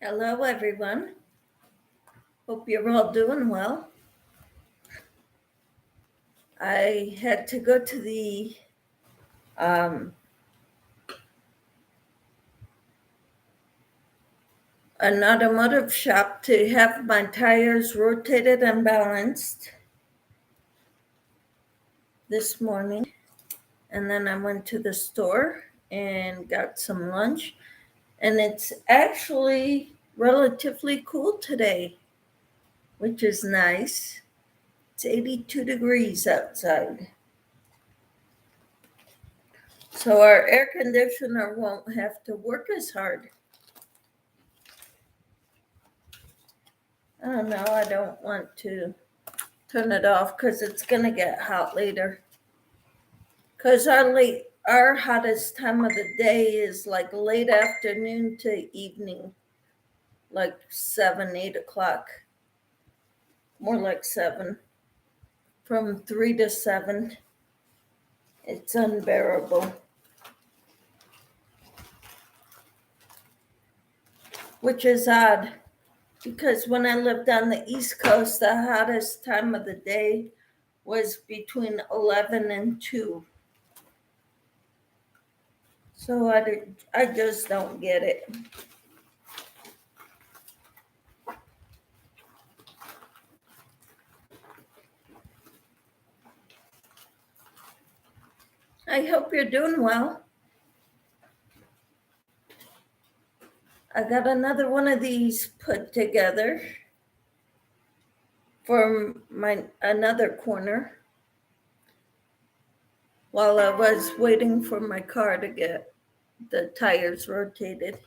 Hello, everyone. Hope you're all doing well. I had to go to the an automotive shop to have my tires rotated and balanced this morning. And then I went to the store and got some lunch. And it's actually relatively cool today, which is nice. It's 82 degrees outside. So our air conditioner won't have to work as hard. I don't know. I don't want to turn it off because it's going to get hot later. Because our hottest time of the day is like late afternoon to evening, like 7, 8 o'clock. More like 7. From 3 to 7. It's unbearable. Which is odd. Because when I lived on the East Coast, the hottest time of the day was between 11 and 2. So I just don't get it. I hope you're doing well. I got another one of these put together for my another corner while I was waiting for my car to get the tires rotated.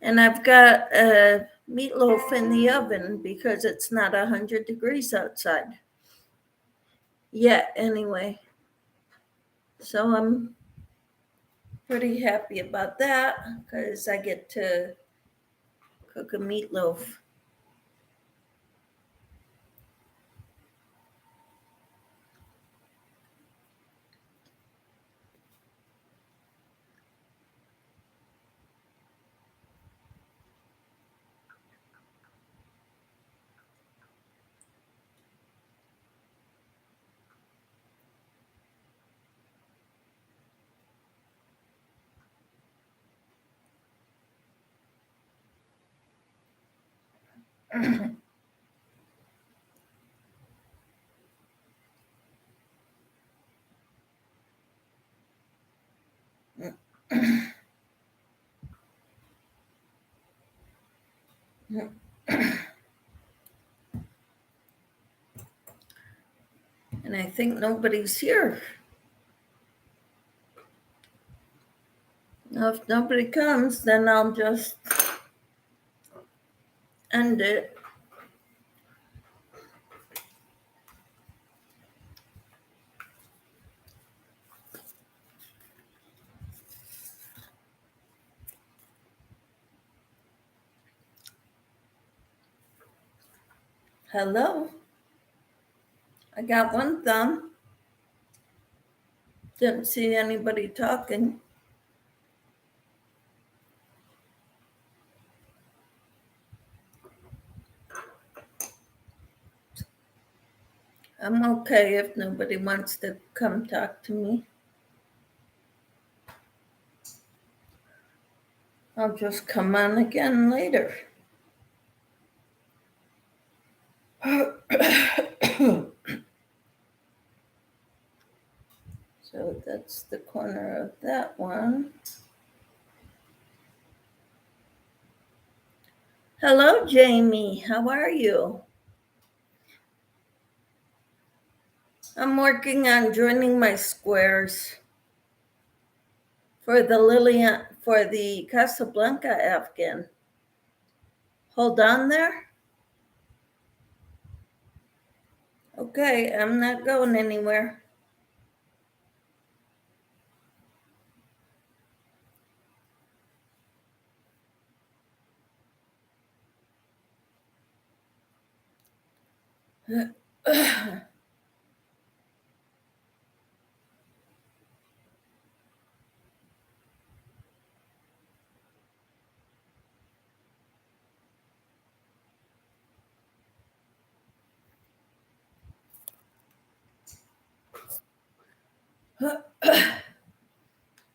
And I've got a meatloaf in the oven because it's not 100 degrees outside yet anyway. So I'm pretty happy about that because I get to cook a meatloaf. And I think nobody's here. Now, if nobody comes, then I'll just end it. Hello. I got one thumb. Didn't see anybody talking. I'm okay if nobody wants to come talk to me. I'll just come on again later. So that's the corner of that one. Hello, Jamie. How are you? I'm working on joining my squares for the Casablanca Afghan. Hold on there. Okay, I'm not going anywhere.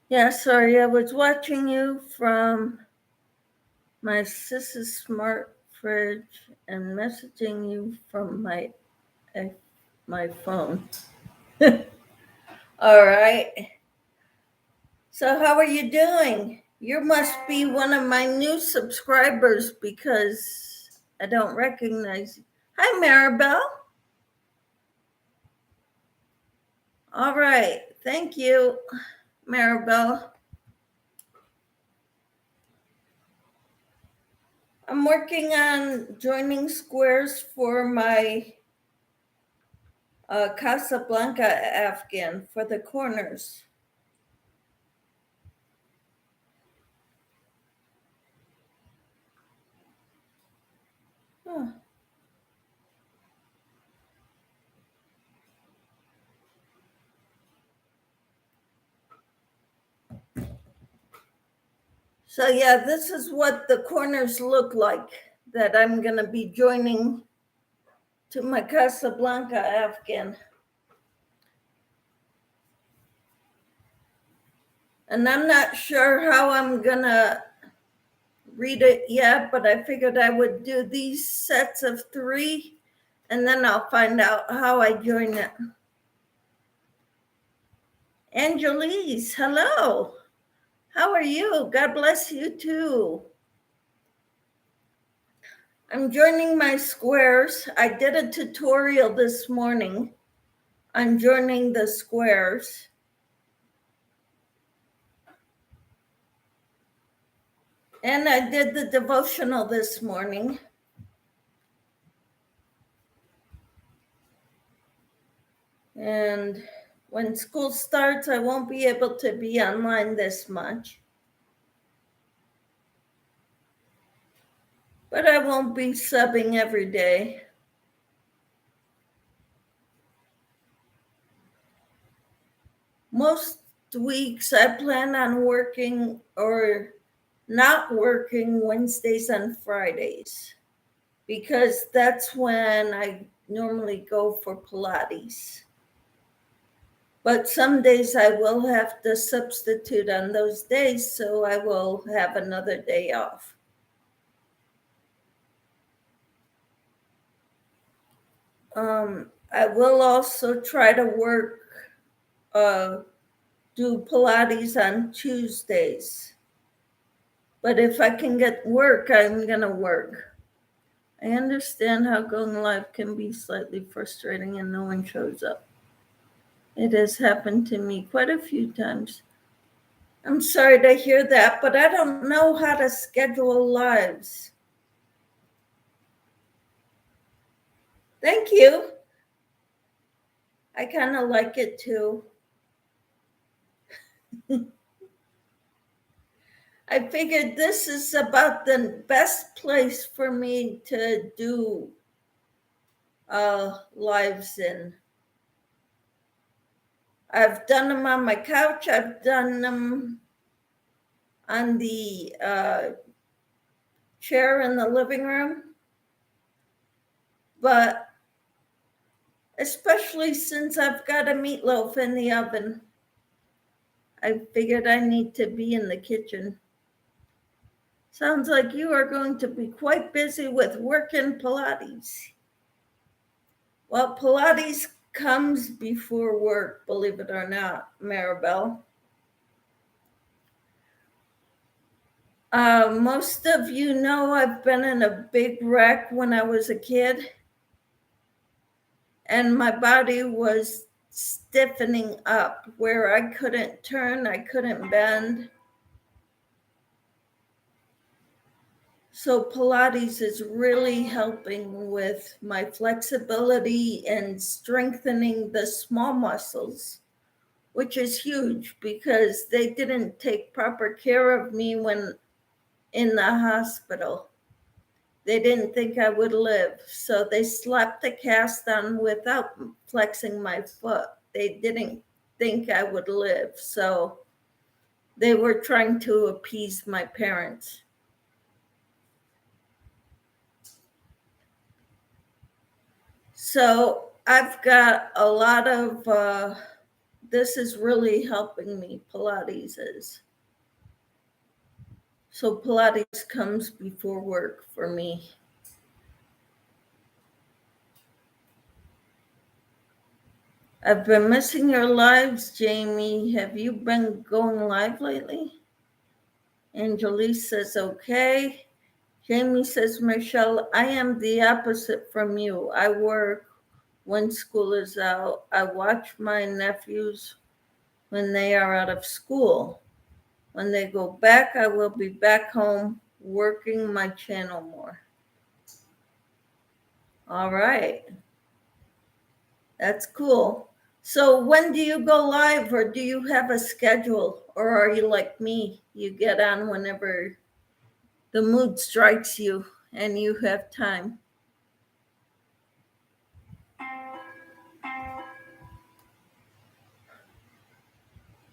Yeah, sorry, I was watching you from my sister's smart fridge and messaging you from my phone. All right. So how are you doing? You must be one of my new subscribers because I don't recognize you. Hi, Maribel. All right. Thank you, Maribel. I'm working on joining squares for my Casablanca Afghan for the corners. Huh. So yeah, this is what the corners look like that I'm going to be joining to my Casablanca Afghan. And I'm not sure how I'm going to read it yet, but I figured I would do these sets of 3 and then I'll find out how I join it. Angelise, hello. How are you? God bless you too. I'm joining my squares. I did a tutorial this morning on joining the squares. And I did the devotional this morning. And when school starts, I won't be able to be online this much. But I won't be subbing every day. Most weeks I plan on working or not working Wednesdays and Fridays because that's when I normally go for Pilates. But some days I will have to substitute on those days, so I will have another day off. I will also try to do Pilates on Tuesdays. But if I can get work, I'm going to work. I understand how going live can be slightly frustrating and no one shows up. It has happened to me quite a few times. I'm sorry to hear that, but I don't know how to schedule lives. Thank you. I kind of like it too. I figured this is about the best place for me to do lives in. I've done them on my couch. I've done them on the chair in the living room. But especially since I've got a meatloaf in the oven, I figured I need to be in the kitchen. Sounds like you are going to be quite busy with work and Pilates. Well, Pilates comes before work, believe it or not, Maribel. Most of you know I've been in a big wreck when I was a kid, and my body was stiffening up where I couldn't turn, I couldn't bend. So Pilates is really helping with my flexibility and strengthening the small muscles, which is huge because they didn't take proper care of me when in the hospital. They didn't think I would live. So they slapped the cast on without flexing my foot. They didn't think I would live. So they were trying to appease my parents. So I've got a lot of this is really helping me. Pilates is. So Pilates comes before work for me. I've been missing your lives, Jamie. Have you been going live lately? Angelique says, okay. Jamie says, Michelle, I am the opposite from you. I work when school is out. I watch my nephews when they are out of school. When they go back, I will be back home working my channel more. All right. That's cool. So when do you go live, or do you have a schedule, or are you like me? You get on whenever the mood strikes you and you have time.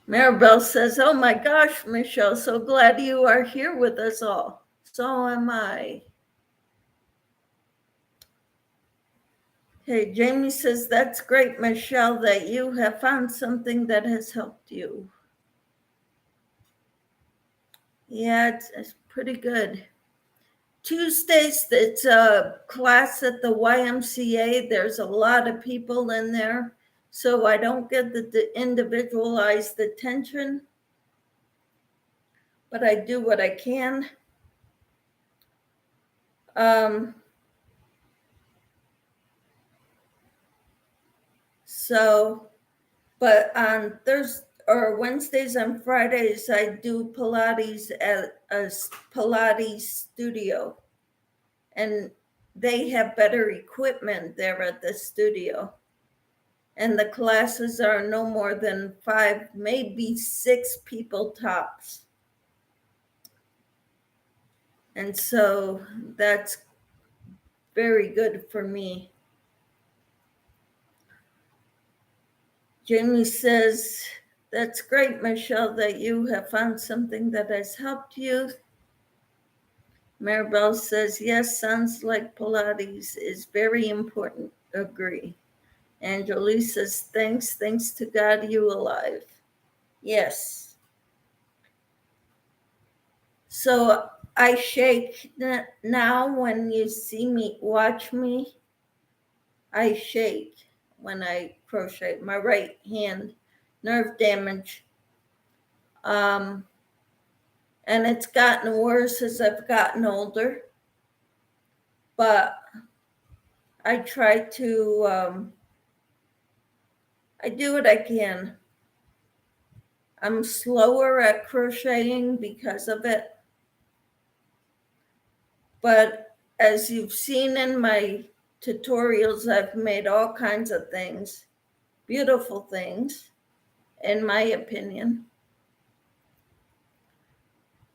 Maribel says, oh my gosh, Michelle, so glad you are here with us all. So am I. Hey, Jamie says, that's great, Michelle, that you have found something that has helped you. Yeah, it's pretty good. Tuesdays, it's a class at the YMCA. There's a lot of people in there, so I don't get the individualized attention, but I do what I can. But on Thursday or Wednesdays and Fridays, I do Pilates at a Pilates studio, and they have better equipment there at the studio. And the classes are no more than 5, maybe 6 people tops. And so that's very good for me. Jamie says, that's great, Michelle, that you have found something that has helped you. Maribel says, yes, sounds like Pilates is very important. Agree. Angelie says, thanks to God you alive. Yes. So I shake now when you see me, watch me. I shake when I crochet. My right hand, nerve damage. And it's gotten worse as I've gotten older. But I try to, I do what I can. I'm slower at crocheting because of it. But as you've seen in my tutorials, I've made all kinds of things, beautiful things, in my opinion.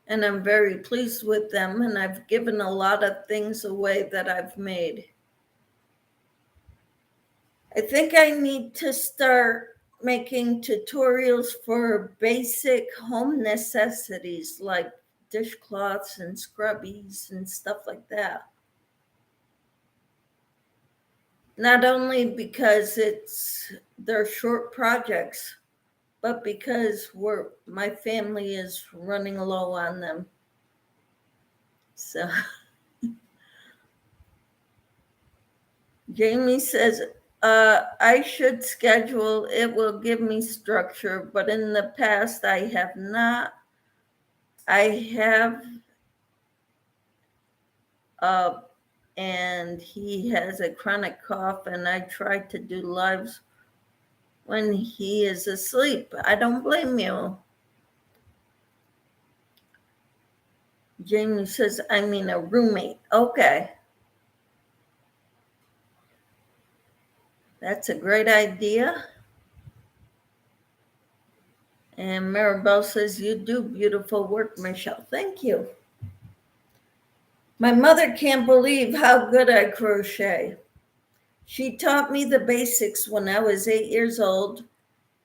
And I'm very pleased with them. And I've given a lot of things away that I've made. I think I need to start making tutorials for basic home necessities like dishcloths and scrubbies and stuff like that. Not only because they're short projects, but because my family is running low on them. So Jamie says, I should schedule, it will give me structure, but in the past I have not. I have, and he has a chronic cough, and I try to do lives when he is asleep. I don't blame you. Jamie says, I mean a roommate. Okay. That's a great idea. And Maribel says, you do beautiful work, Michelle. Thank you. My mother can't believe how good I crochet. She taught me the basics when I was 8 years old,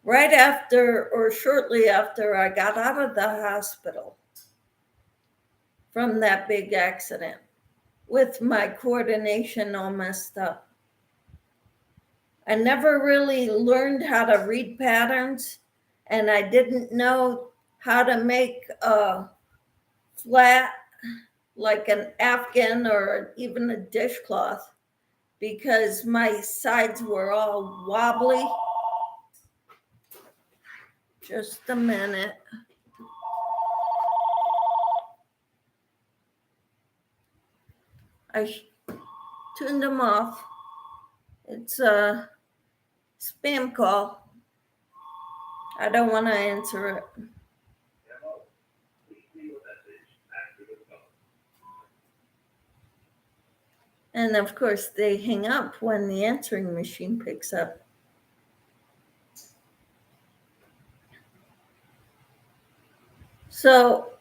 right after or shortly after I got out of the hospital from that big accident with my coordination all messed up. I never really learned how to read patterns, and I didn't know how to make a flat, like an Afghan or even a dishcloth, because my sides were all wobbly. Just a minute. I tuned them off. It's a spam call. I don't want to answer it. And of course, they hang up when the answering machine picks up. So,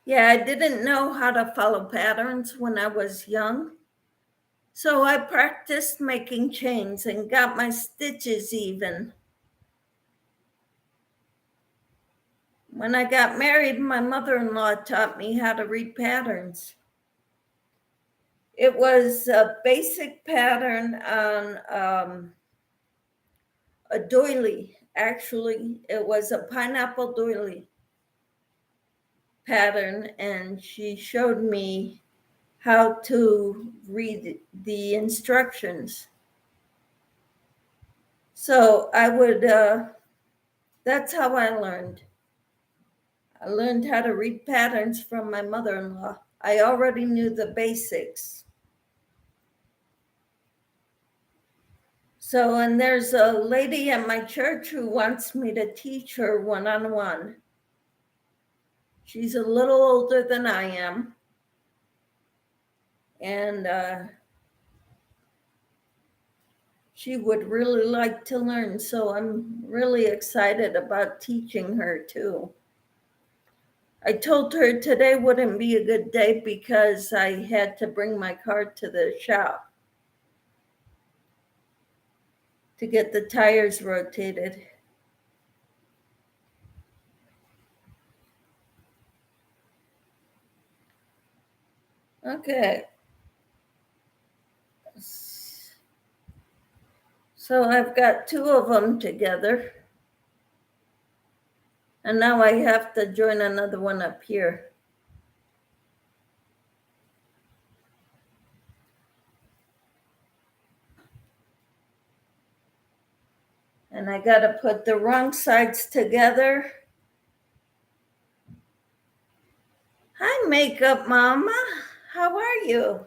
yeah, I didn't know how to follow patterns when I was young. So I practiced making chains and got my stitches even. When I got married, my mother-in-law taught me how to read patterns. It was a basic pattern on a doily. Actually, it was a pineapple doily pattern, and she showed me how to read the instructions. So I would, that's how I learned. I learned how to read patterns from my mother-in-law. I already knew the basics. So, and there's a lady at my church who wants me to teach her one-on-one. She's a little older than I am. And she would really like to learn. So I'm really excited about teaching her too. I told her today wouldn't be a good day because I had to bring my car to the shop to get the tires rotated. Okay. So I've got two of them together. And now I have to join another one up here. And I got to put the wrong sides together. Hi, Makeup Mama. How are you?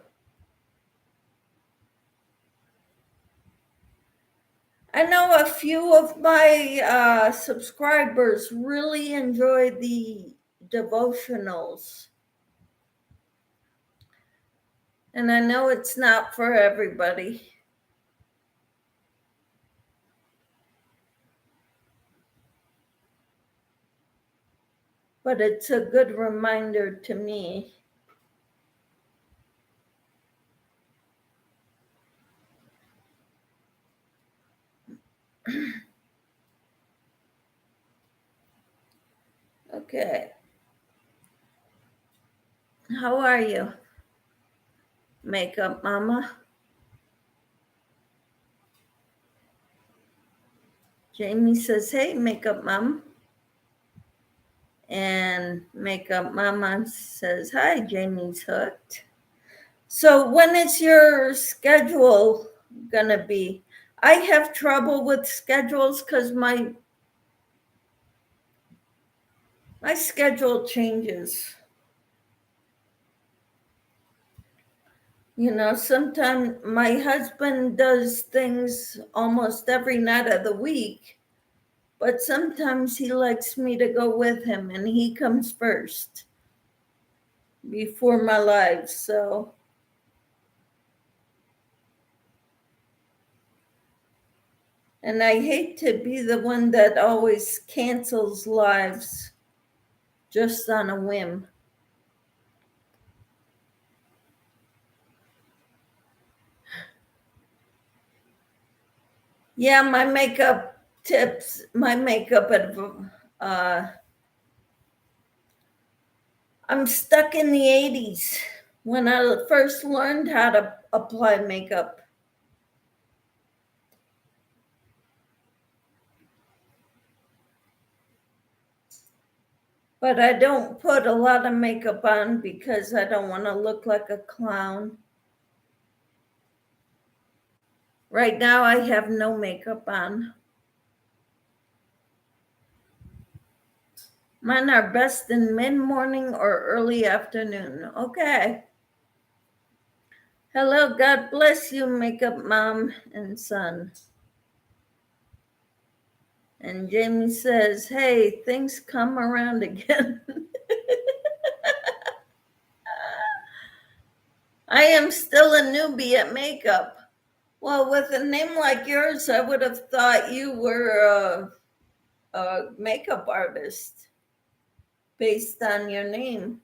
I know a few of my subscribers really enjoy the devotionals. And I know it's not for everybody. But it's a good reminder to me. Okay. How are you, Makeup Mama? Jamie says, hey, Makeup Mom. And Makeup Mama says, hi, Jamie's hooked. So when is your schedule gonna be? I have trouble with schedules because my schedule changes. You know, sometimes my husband does things almost every night of the week, but sometimes he likes me to go with him, and he comes first before my life. So and I hate to be the one that always cancels lives just on a whim. Yeah, my makeup tips, my makeup, I'm stuck in the 80s. when I first learned how to apply makeup. But I don't put a lot of makeup on because I don't want to look like a clown. Right now I have no makeup on. Mine are best in mid-morning or early afternoon. Okay. Hello, God bless you, makeup mom and son. And Jamie says, hey, things come around again. I am still a newbie at makeup. Well, with a name like yours, I would have thought you were a makeup artist based on your name.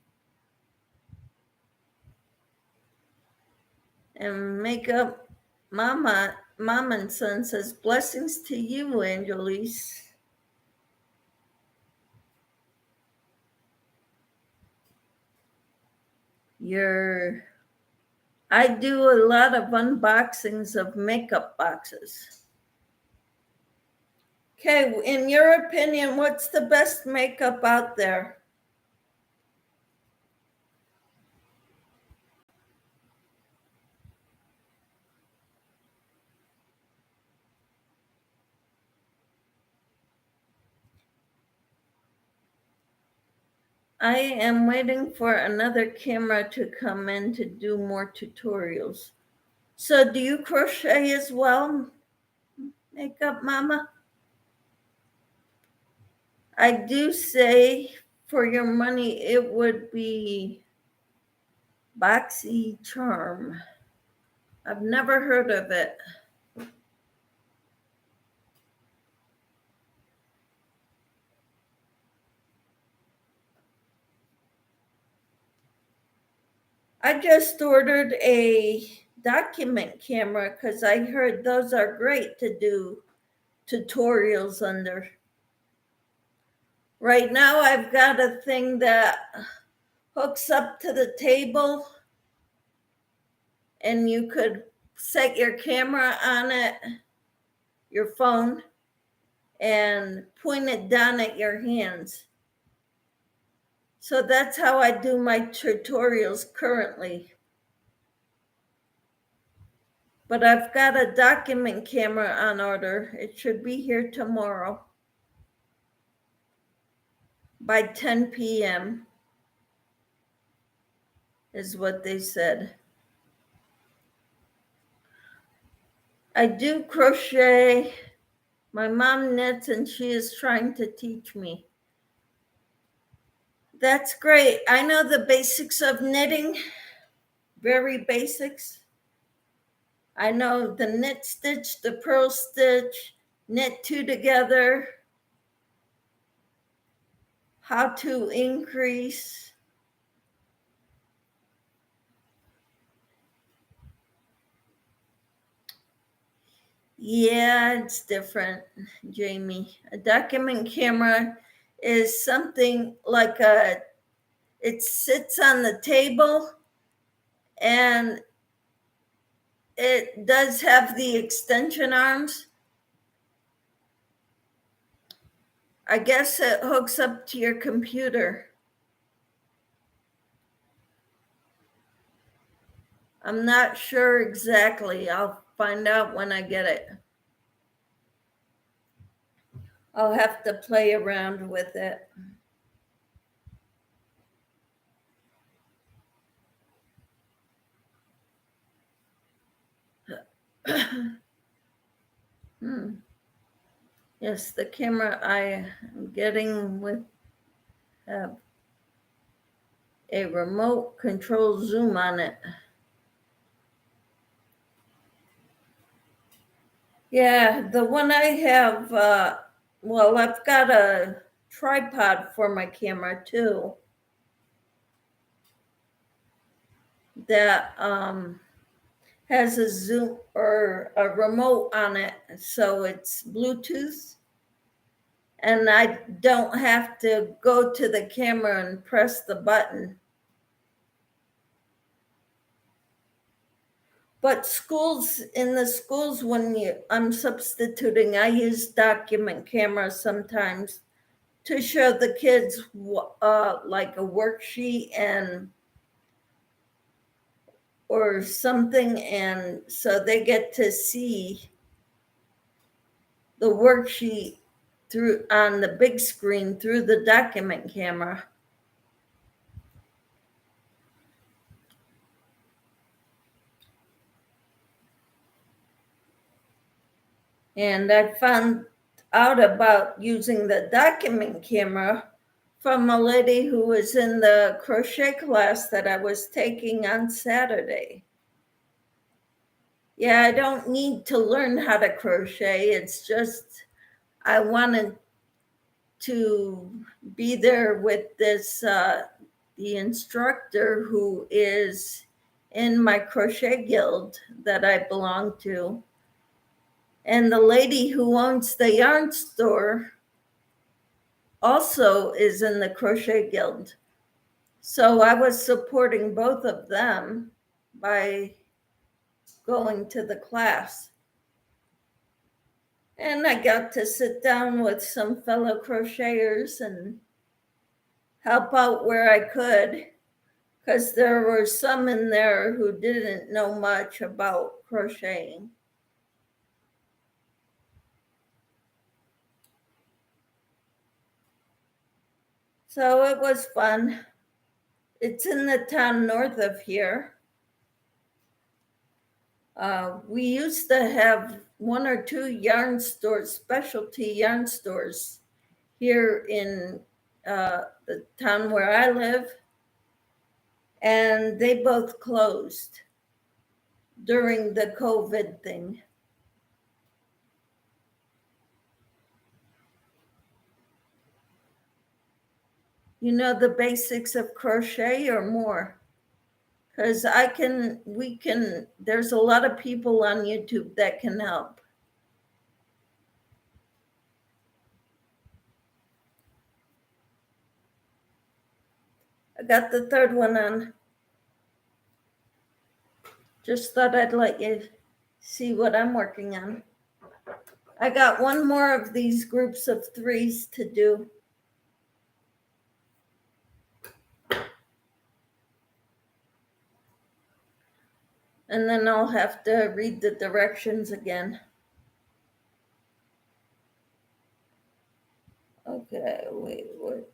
And makeup mom and son says, blessings to you, Angelise. I do a lot of unboxings of makeup boxes. Okay, in your opinion, what's the best makeup out there? I am waiting for another camera to come in to do more tutorials. So do you crochet as well, makeup mama? I do say for your money, it would be Boxy Charm. I've never heard of it. I just ordered a document camera because I heard those are great to do tutorials under. Right now I've got a thing that hooks up to the table and you could set your camera on it, your phone, and point it down at your hands. So that's how I do my tutorials currently. But I've got a document camera on order. It should be here tomorrow by 10 p.m. is what they said. I do crochet. My mom knits and she is trying to teach me. That's great. I know the basics of knitting, very basics. I know the knit stitch, the purl stitch, knit two together, how to increase. Yeah, it's different, Jamie. A document camera is something like it sits on the table and it does have the extension arms. I guess it hooks up to your computer. I'm not sure exactly. I'll find out when I get it. I'll have to play around with it. Yes, the camera I am getting with have a remote control zoom on it. Yeah, the one I have, well, I've got a tripod for my camera too that has a zoom or a remote on it, so it's Bluetooth. And I don't have to go to the camera and press the button. But in the schools, when I'm substituting, I use document cameras sometimes to show the kids like a worksheet or something, and so they get to see the worksheet through on the big screen through the document camera. And I found out about using the document camera from a lady who was in the crochet class that I was taking on Saturday. Yeah, I don't need to learn how to crochet. It's just I wanted to be there with the instructor who is in my crochet guild that I belong to. And the lady who owns the yarn store also is in the crochet guild. So I was supporting both of them by going to the class. And I got to sit down with some fellow crocheters and help out where I could, because there were some in there who didn't know much about crocheting. So it was fun. It's in the town north of here. We used to have one or two yarn stores, specialty yarn stores here in the town where I live, and they both closed during the COVID thing. You know the basics of crochet or more? Because there's a lot of people on YouTube that can help. I got the third one on. Just thought I'd let you see what I'm working on. I got one more of these groups of threes to do. And then I'll have to read the directions again. Okay, wait, what?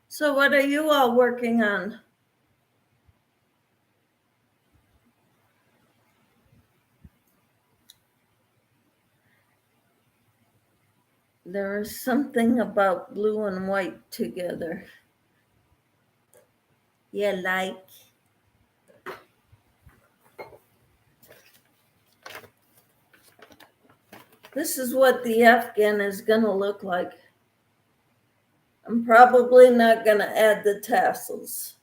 So what are you all working on? There is something about blue and white together. Yeah, like. This is what the Afghan is gonna look like. I'm probably not gonna add the tassels.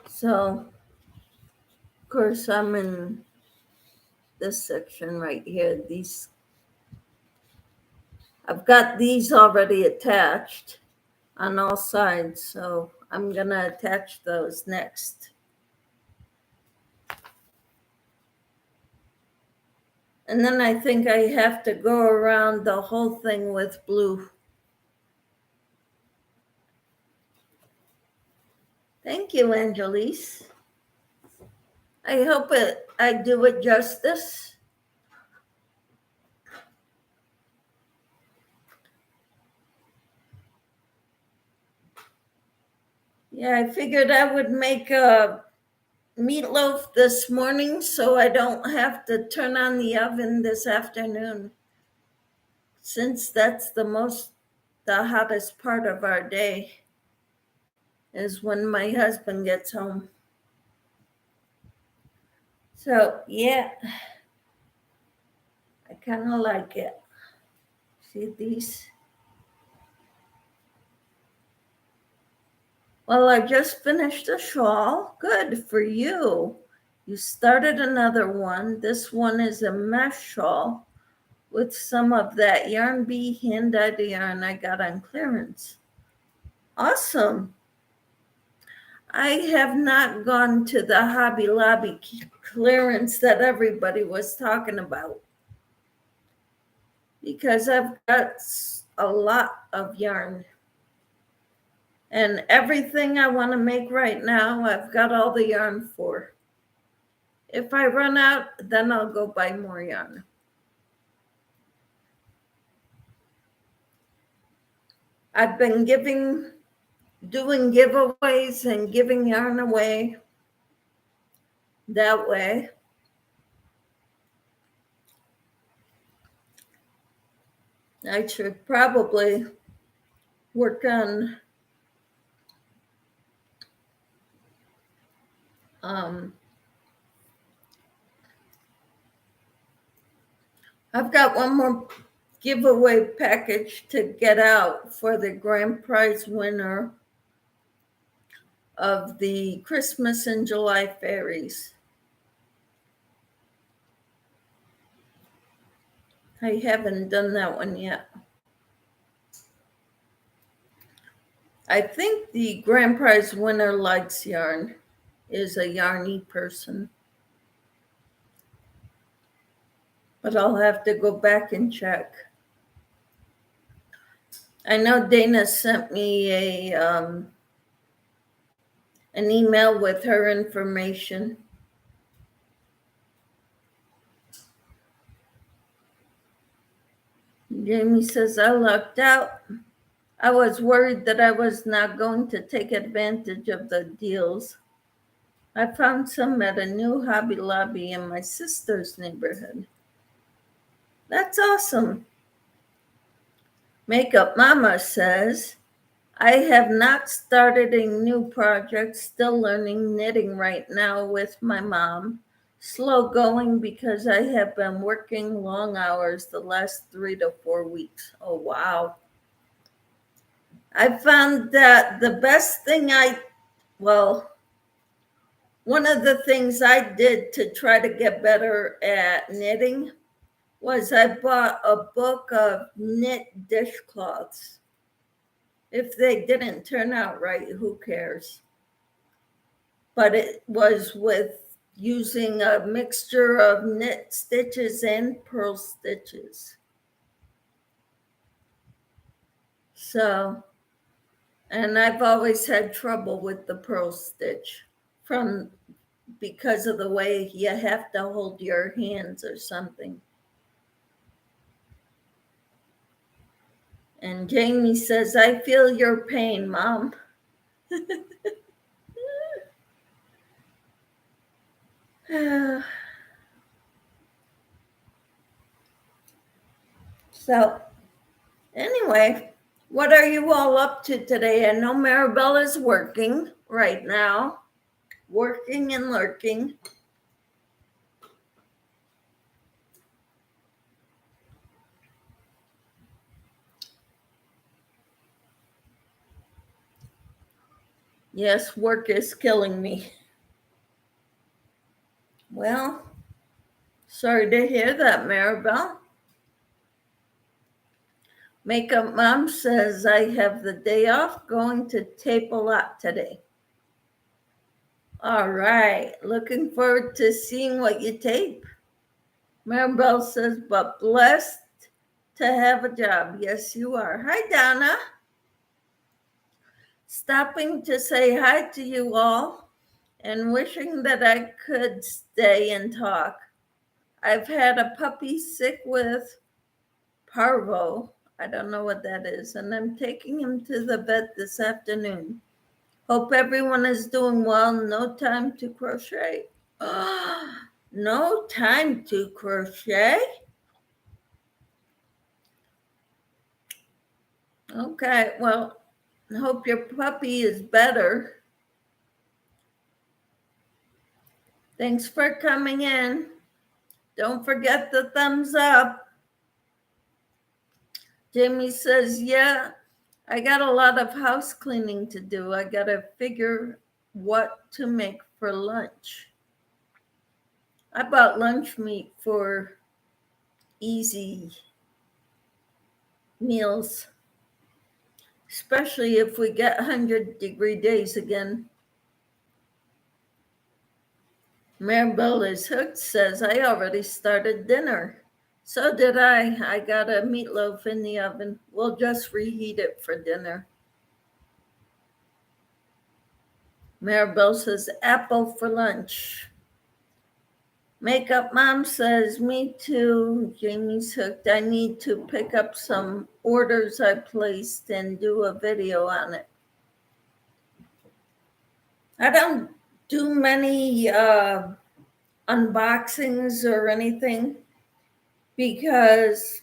So, of course, I'm in this section right here. I've got these already attached on all sides, so I'm gonna attach those next. And then I think I have to go around the whole thing with blue. Thank you, Angelise. I hope I do it justice. Yeah, I figured I would make a meatloaf this morning so I don't have to turn on the oven this afternoon, since that's the hottest part of our day is when my husband gets home. So, yeah, I kind of like it. See these? Well, I just finished a shawl. Good for you. You started another one. This one is a mesh shawl with some of that Yarn Bee hand-dyed yarn I got on clearance. Awesome. I have not gone to the Hobby Lobby clearance that everybody was talking about because I've got a lot of yarn. And everything I want to make right now, I've got all the yarn for. If I run out, then I'll go buy more yarn. I've been doing giveaways and giving yarn away that way. I should probably work on I've got one more giveaway package to get out for the grand prize winner of the Christmas in July fairies. I haven't done that one yet. I think the grand prize winner likes yarn, is a yarny person. But I'll have to go back and check. I know Dana sent me an email with her information. Jamie says, I lucked out. I was worried that I was not going to take advantage of the deals. I found some at a new Hobby Lobby in my sister's neighborhood. That's awesome. Makeup Mama says, I have not started a new project, still learning knitting right now with my mom. Slow going because I have been working long hours the last 3 to 4 weeks. Oh, wow. I found that the best thing one of the things I did to try to get better at knitting was I bought a book of knit dishcloths. If they didn't turn out right, who cares? But it was with using a mixture of knit stitches and purl stitches. So, and I've always had trouble with the purl stitch because of the way you have to hold your hands or something. And Jamie says, I feel your pain, Mom. So, anyway, what are you all up to today? I know Maribel is working right now, working and lurking. Yes, work is killing me. Well, sorry to hear that, Maribel. Makeup Mom says I have the day off, going to tape a lot today. All right, looking forward to seeing what you tape. Maribel says, but blessed to have a job. Yes, you are. Hi, Donna. Stopping to say hi to you all and wishing that I could stay and talk. I've had a puppy sick with parvo. I don't know what that is, and I'm taking him to the vet this afternoon. Hope everyone is doing well. No time to crochet. No time to crochet? Okay, well, I hope your puppy is better. Thanks for coming in. Don't forget the thumbs up. Jamie says, yeah, I got a lot of house cleaning to do. I got to figure what to make for lunch. I bought lunch meat for easy meals, especially if we get 100-degree days again. Maribel is hooked says, I already started dinner. So did I. I got a meatloaf in the oven. We'll just reheat it for dinner. Maribel says, apple for lunch. Makeup Mom says, me too. Jamie's hooked. I need to pick up some orders I placed and do a video on it. I don't do many unboxings or anything because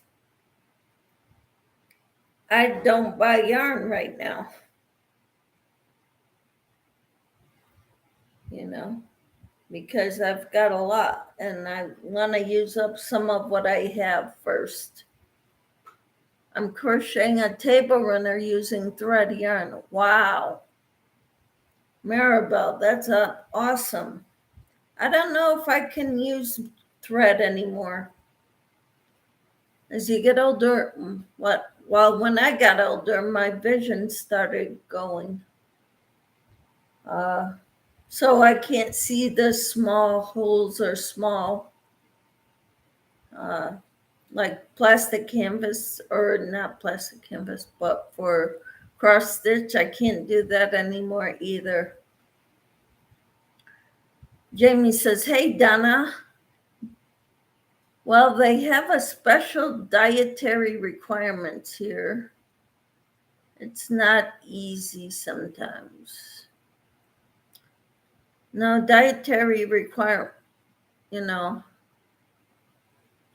I don't buy yarn right now. You know, because I've got a lot and I want to use up some of what I have first. I'm crocheting a table runner using thread yarn. Wow. Maribel, that's awesome. I don't know if I can use thread anymore. As you get older, when I got older, my vision started going. So I can't see the small holes or small, like plastic canvas, or not plastic canvas, but for cross stitch, I can't do that anymore either. Jamie says, hey, Donna. Well, they have a special dietary requirements here. It's not easy sometimes. No, dietary requirement,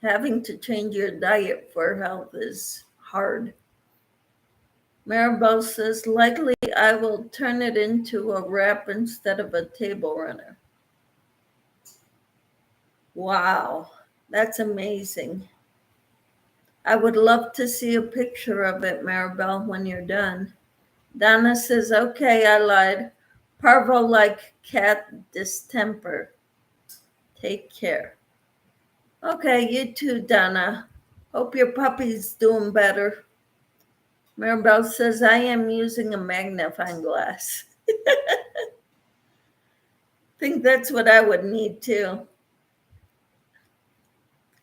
having to change your diet for health is hard. Maribel says, likely I will turn it into a wrap instead of a table runner. Wow, that's amazing. I would love to see a picture of it, Maribel, when you're done. Donna says, okay, I lied. Parvo like cat distemper. Take care. Okay, you too, Donna. Hope your puppy's doing better. Maribel says, I am using a magnifying glass. Think that's what I would need too.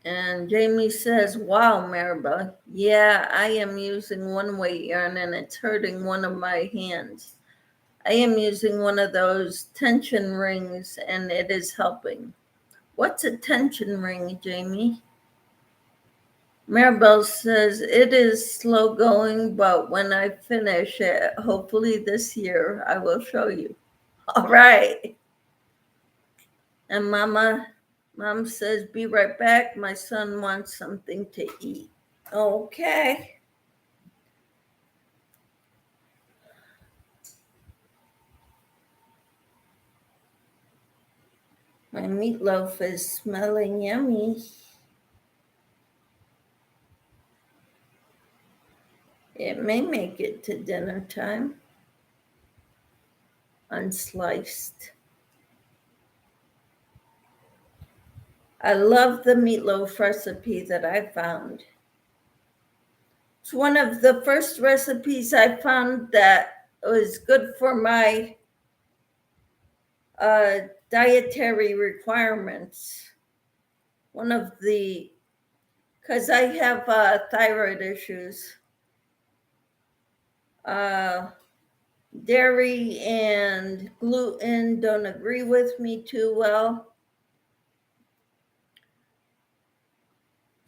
And Jamie says, wow, Maribel. Yeah, I am using one weight yarn and it's hurting one of my hands. I am using one of those tension rings and it is helping. What's a tension ring, Jamie? Maribel says, it is slow going, but when I finish it, hopefully this year, I will show you. All right. And Mom says, be right back. My son wants something to eat. Okay. My meatloaf is smelling yummy. It may make it to dinner time. Unsliced. I love the meatloaf recipe that I found. It's one of the first recipes I found that was good for my dietary requirements. Because I have thyroid issues. Dairy and gluten don't agree with me too well.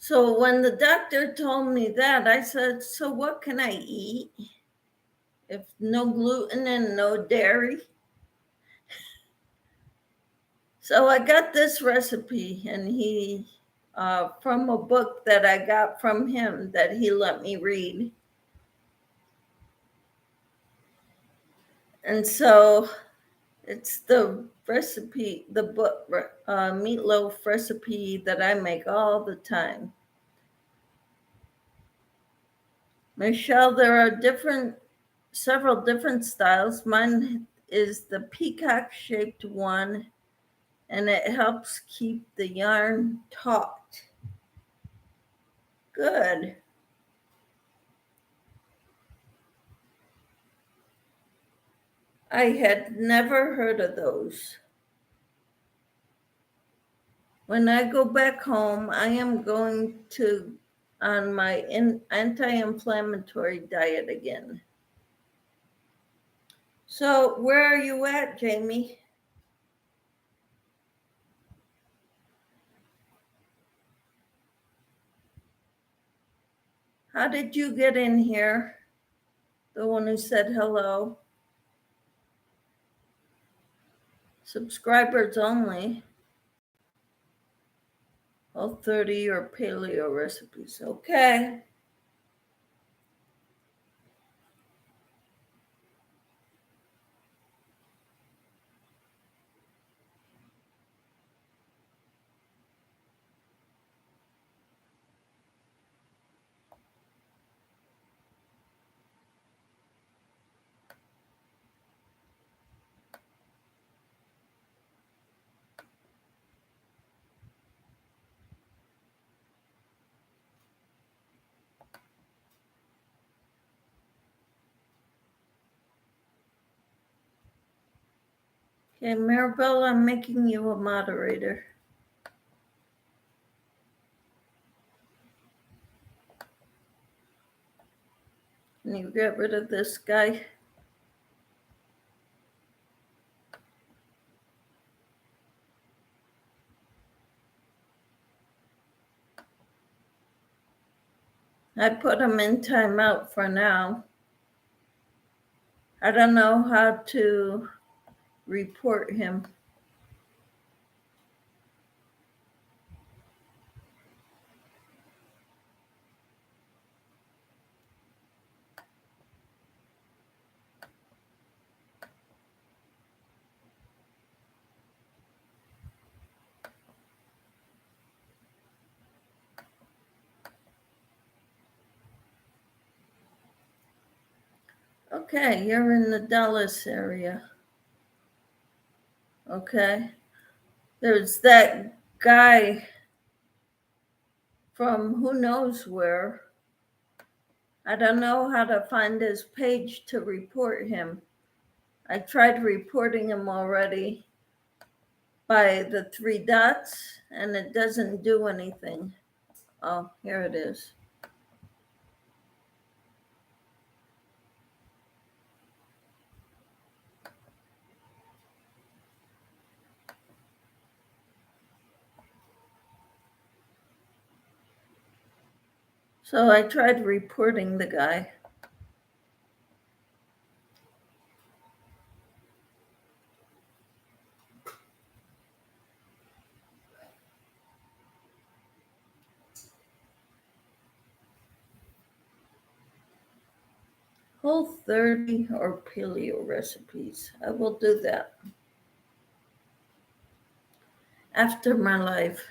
So when the doctor told me that, I said, so what can I eat if no gluten and no dairy? So I got this recipe, and he, from a book that I got from him that he let me read. And so it's the recipe, the book meatloaf recipe that I make all the time. Michelle, there are several different styles. Mine is the peacock shaped one, and it helps keep the yarn taut. Good. I had never heard of those. When I go back home, I am going on my anti-inflammatory diet again. So where are you at, Jamie? How did you get in here? The one who said hello. Subscribers only. All 30 or paleo recipes. Okay. Okay, Maribel, I'm making you a moderator. Can you get rid of this guy? I put him in timeout for now. I don't know how to report him. Okay, you're in the Dallas area. Okay. There's that guy from who knows where. I don't know how to find his page to report him. I tried reporting him already by the 3 dots, and it doesn't do anything. Oh, here it is. So I tried reporting the guy. Whole30 or paleo recipes. I will do that after my life.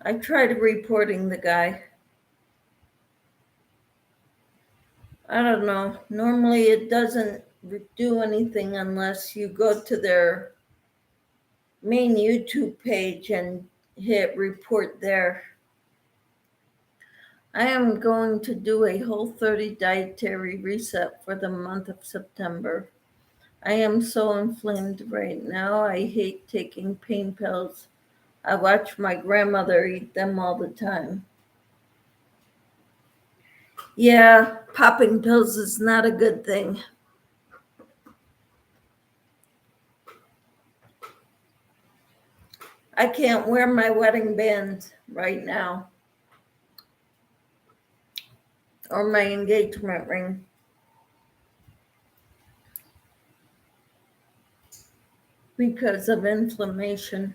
I tried reporting the guy. I don't know. Normally it doesn't do anything unless you go to their main YouTube page and hit report there. I am going to do a Whole30 dietary reset for the month of September. I am so inflamed right now. I hate taking pain pills. I watch my grandmother eat them all the time. Yeah, popping pills is not a good thing. I can't wear my wedding band right now or my engagement ring because of inflammation.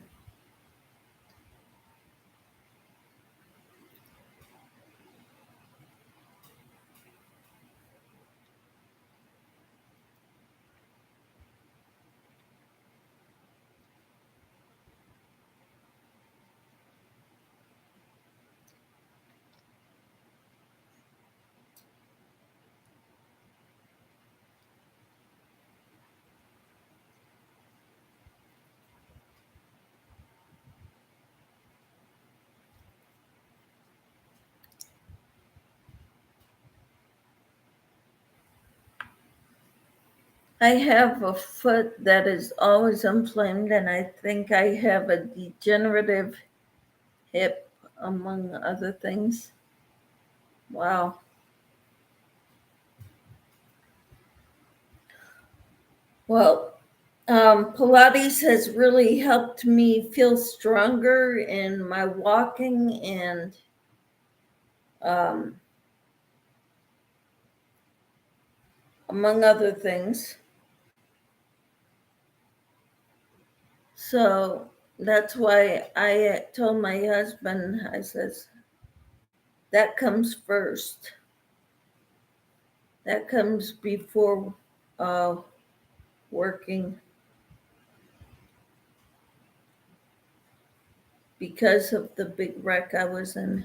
I have a foot that is always inflamed, and I think I have a degenerative hip, among other things. Wow. Well, Pilates has really helped me feel stronger in my walking and um, among other things. So that's why I told my husband, I says, that comes first. That comes before uh, working because of the big wreck I was in.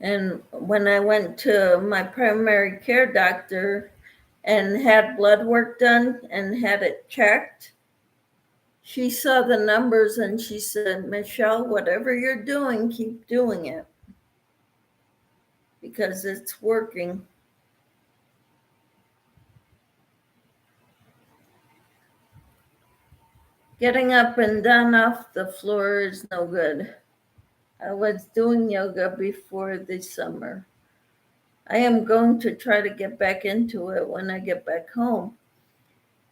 And when I went to my primary care doctor and had blood work done and had it checked, she saw the numbers and she said, Michelle, whatever you're doing, keep doing it because it's working. Getting up and down off the floor is no good. I was doing yoga before this summer. I am going to try to get back into it when I get back home.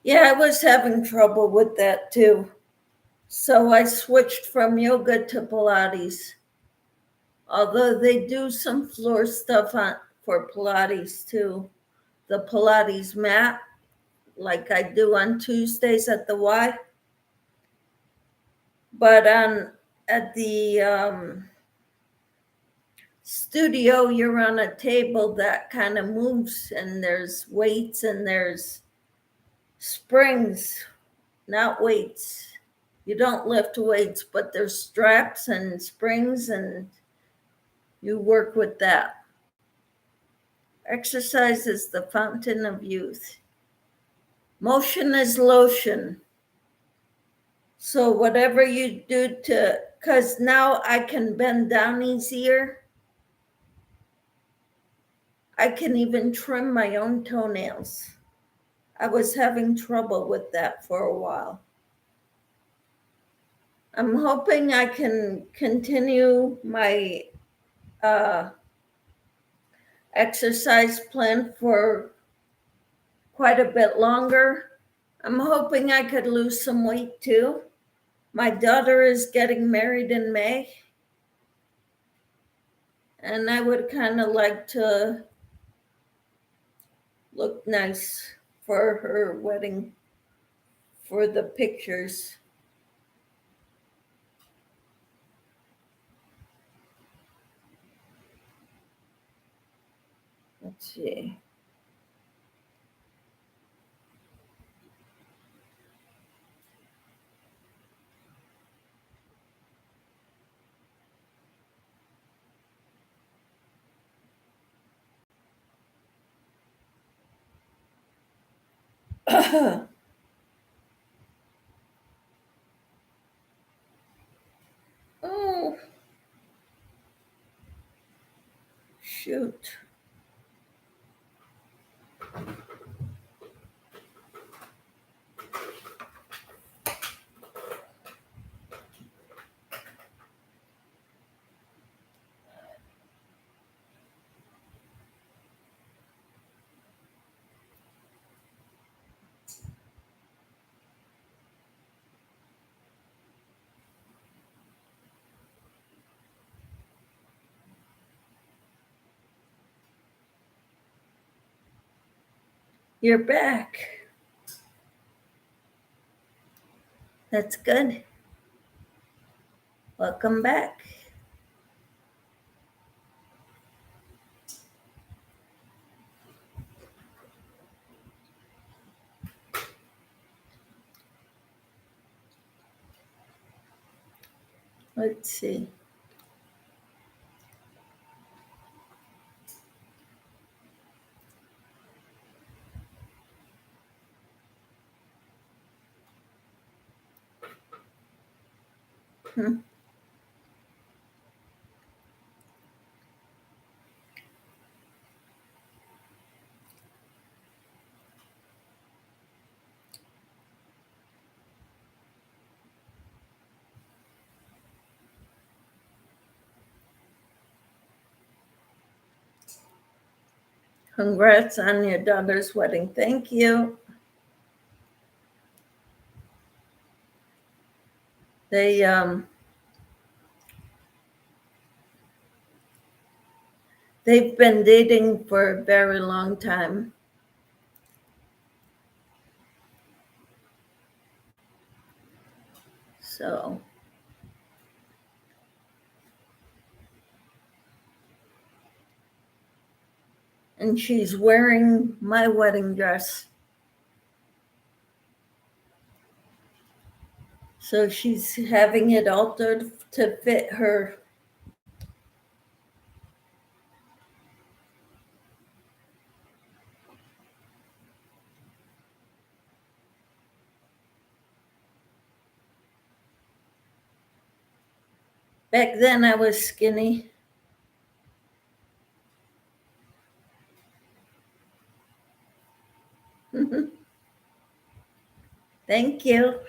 Yeah, I was having trouble with that too. So I switched from yoga to Pilates. Although they do some floor stuff for Pilates too. The Pilates mat, like I do on Tuesdays at the Y. But at the studio, you're on a table that kind of moves, and there's weights and there's springs, not weights. You don't lift weights, but there's straps and springs, and you work with that. Exercise is the fountain of youth. Motion is lotion. So whatever you do because now I can bend down easier. I can even trim my own toenails. I was having trouble with that for a while. I'm hoping I can continue my exercise plan for quite a bit longer. I'm hoping I could lose some weight too. My daughter is getting married in May, and I would kind of like to look nice for her wedding, for the pictures. Let's see. Oh, shoot. You're back. That's good. Welcome back. Let's see. Hmm. Congrats on your daughter's wedding. Thank you. They've been dating for a very long time. So, and she's wearing my wedding dress. So she's having it altered to fit her. Back then I was skinny. Thank you.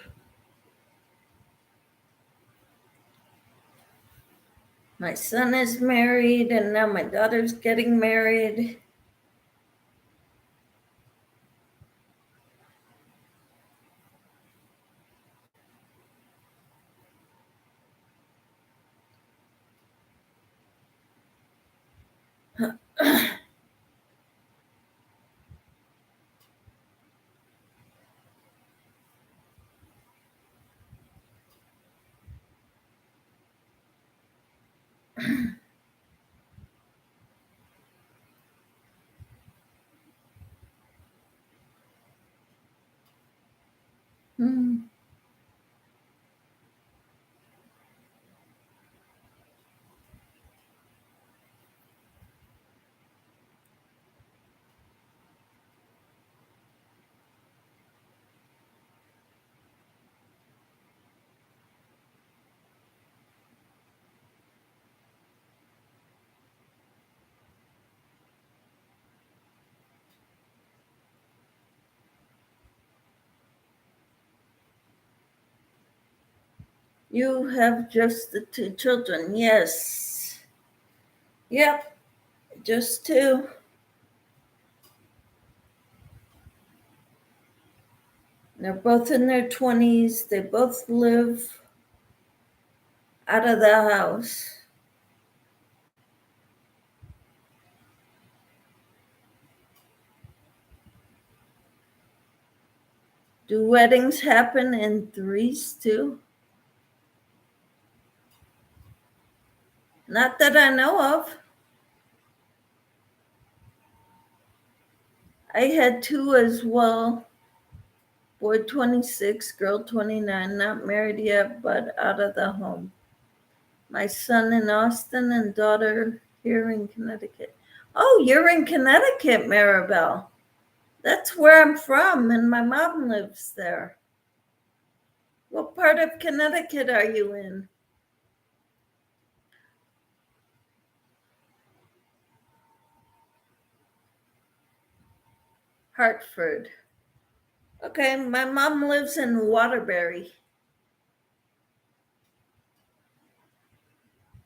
My son is married, and now my daughter's getting married. You have just the 2 children. Yes. Yep, just 2. They're both in their 20s. They both live out of the house. Do weddings happen in 3s too? Not that I know of. I had 2 as well. Boy 26, girl 29, not married yet, but out of the home. My son in Austin and daughter here in Connecticut. Oh, you're in Connecticut, Maribel. That's where I'm from, and my mom lives there. What part of Connecticut are you in? Hartford. Okay, my mom lives in Waterbury.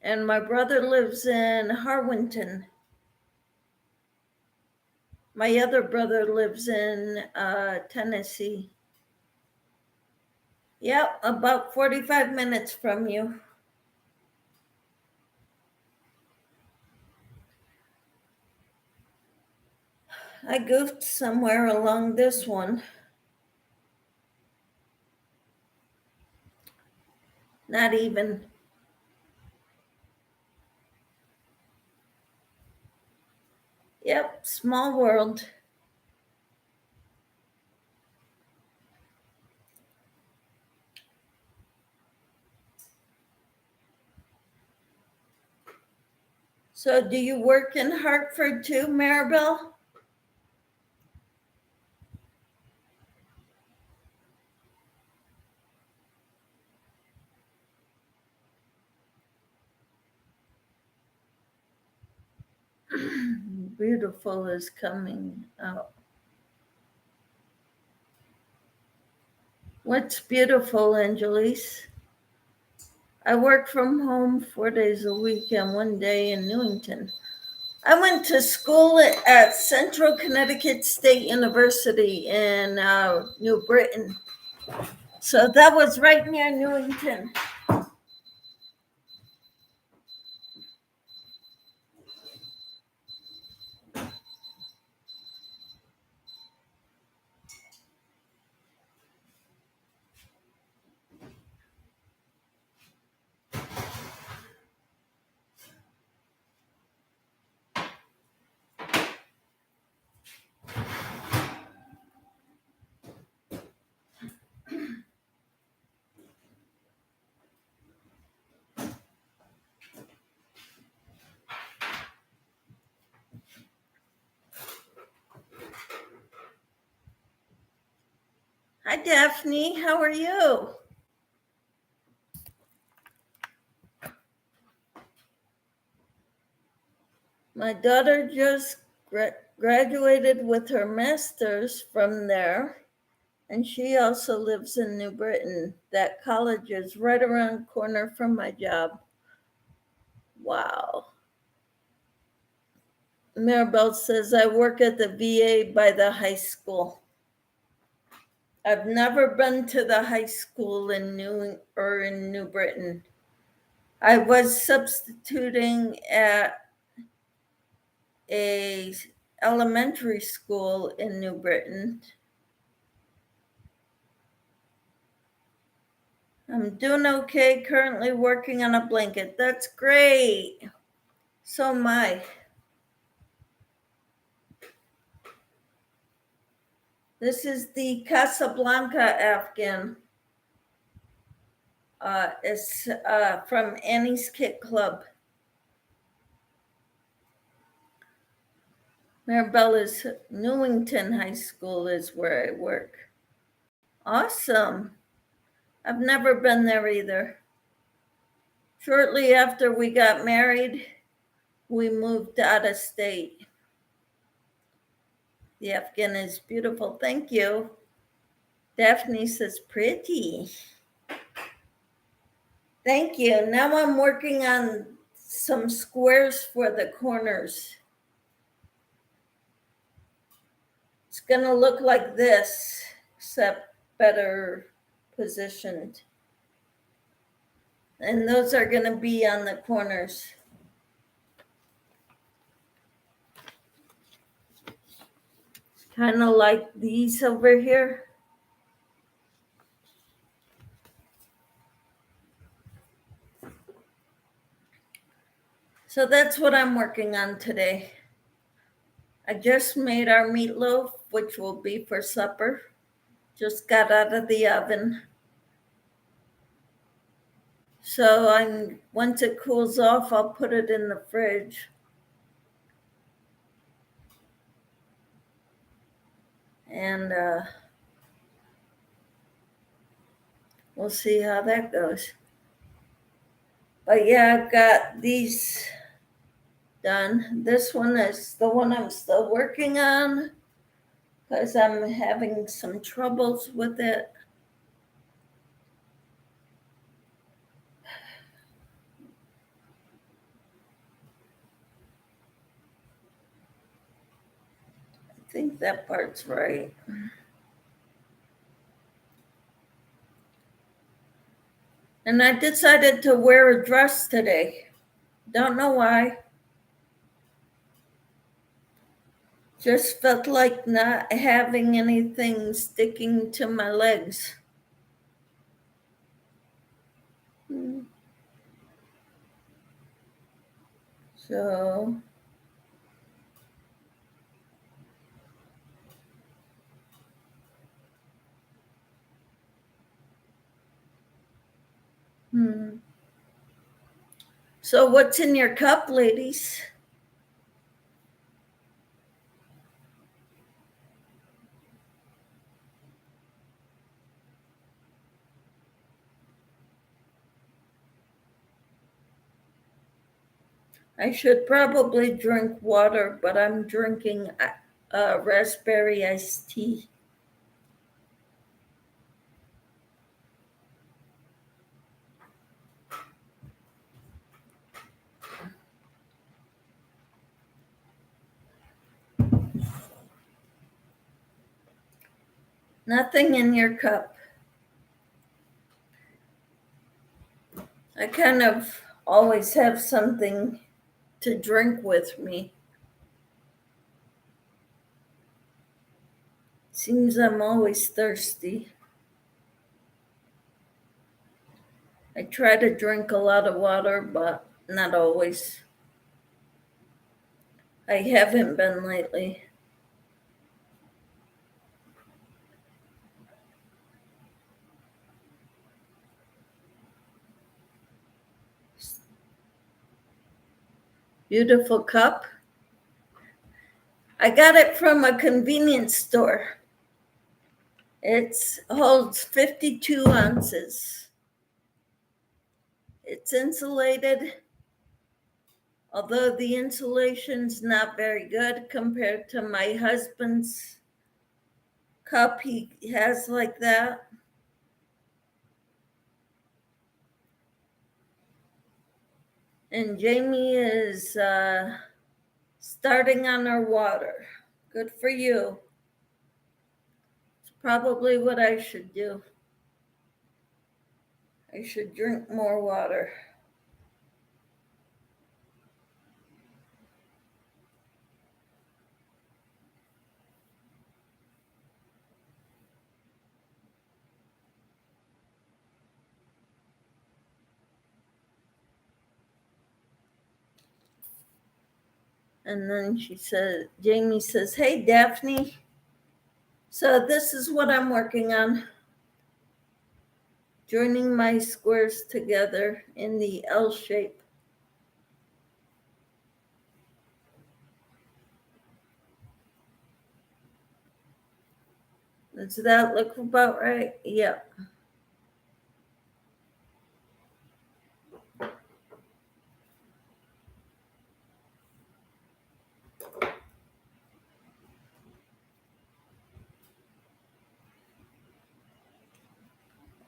And my brother lives in Harwinton. My other brother lives in Tennessee. Yep, about 45 minutes from you. I goofed somewhere along this one. Not even. Yep, small world. So do you work in Hartford too, Maribel? Beautiful is coming out. What's beautiful, Angelise? I work from home 4 days a week and 1 day in Newington. I went to school at Central Connecticut State University in New Britain. So that was right near Newington. Hi, Daphne. How are you? My daughter just graduated with her master's from there, and she also lives in New Britain. That college is right around the corner from my job. Wow. Maribel says, I work at the VA by the high school. I've never been to the high school in New Britain. I was substituting at a elementary school in New Britain. I'm doing okay, currently working on a blanket. That's great. So am I. This is the Casablanca Afghan. It's from Annie's Kit Club. Maribella's Newington High School is where I work. Awesome. I've never been there either. Shortly after we got married, we moved out of state. The Afghan is beautiful. Thank you. Daphne says pretty. Thank you. Now I'm working on some squares for the corners. It's going to look like this, except better positioned. And those are going to be on the corners. Kind of like these over here. So that's what I'm working on today. I just made our meatloaf, which will be for supper. Just got out of the oven. So once it cools off, I'll put it in the fridge. And we'll see how that goes. But yeah, I've got these done. This one is the one I'm still working on because I'm having some troubles with it. I think that part's right. And I decided to wear a dress today. Don't know why. Just felt like not having anything sticking to my legs. So So what's in your cup, ladies? I should probably drink water, but I'm drinking raspberry iced tea. Nothing in your cup. I kind of always have something to drink with me. Seems I'm always thirsty. I try to drink a lot of water, but not always. I haven't been lately. Beautiful cup. I got it from a convenience store. It holds 52 ounces. It's insulated, although the insulation's not very good compared to my husband's cup he has like that. And Jamie is starting on her water. Good for you. It's probably what I should do. I should drink more water. And then Jamie says, hey, Daphne. So this is what I'm working on. Joining my squares together in the L shape. Does that look about right? Yeah.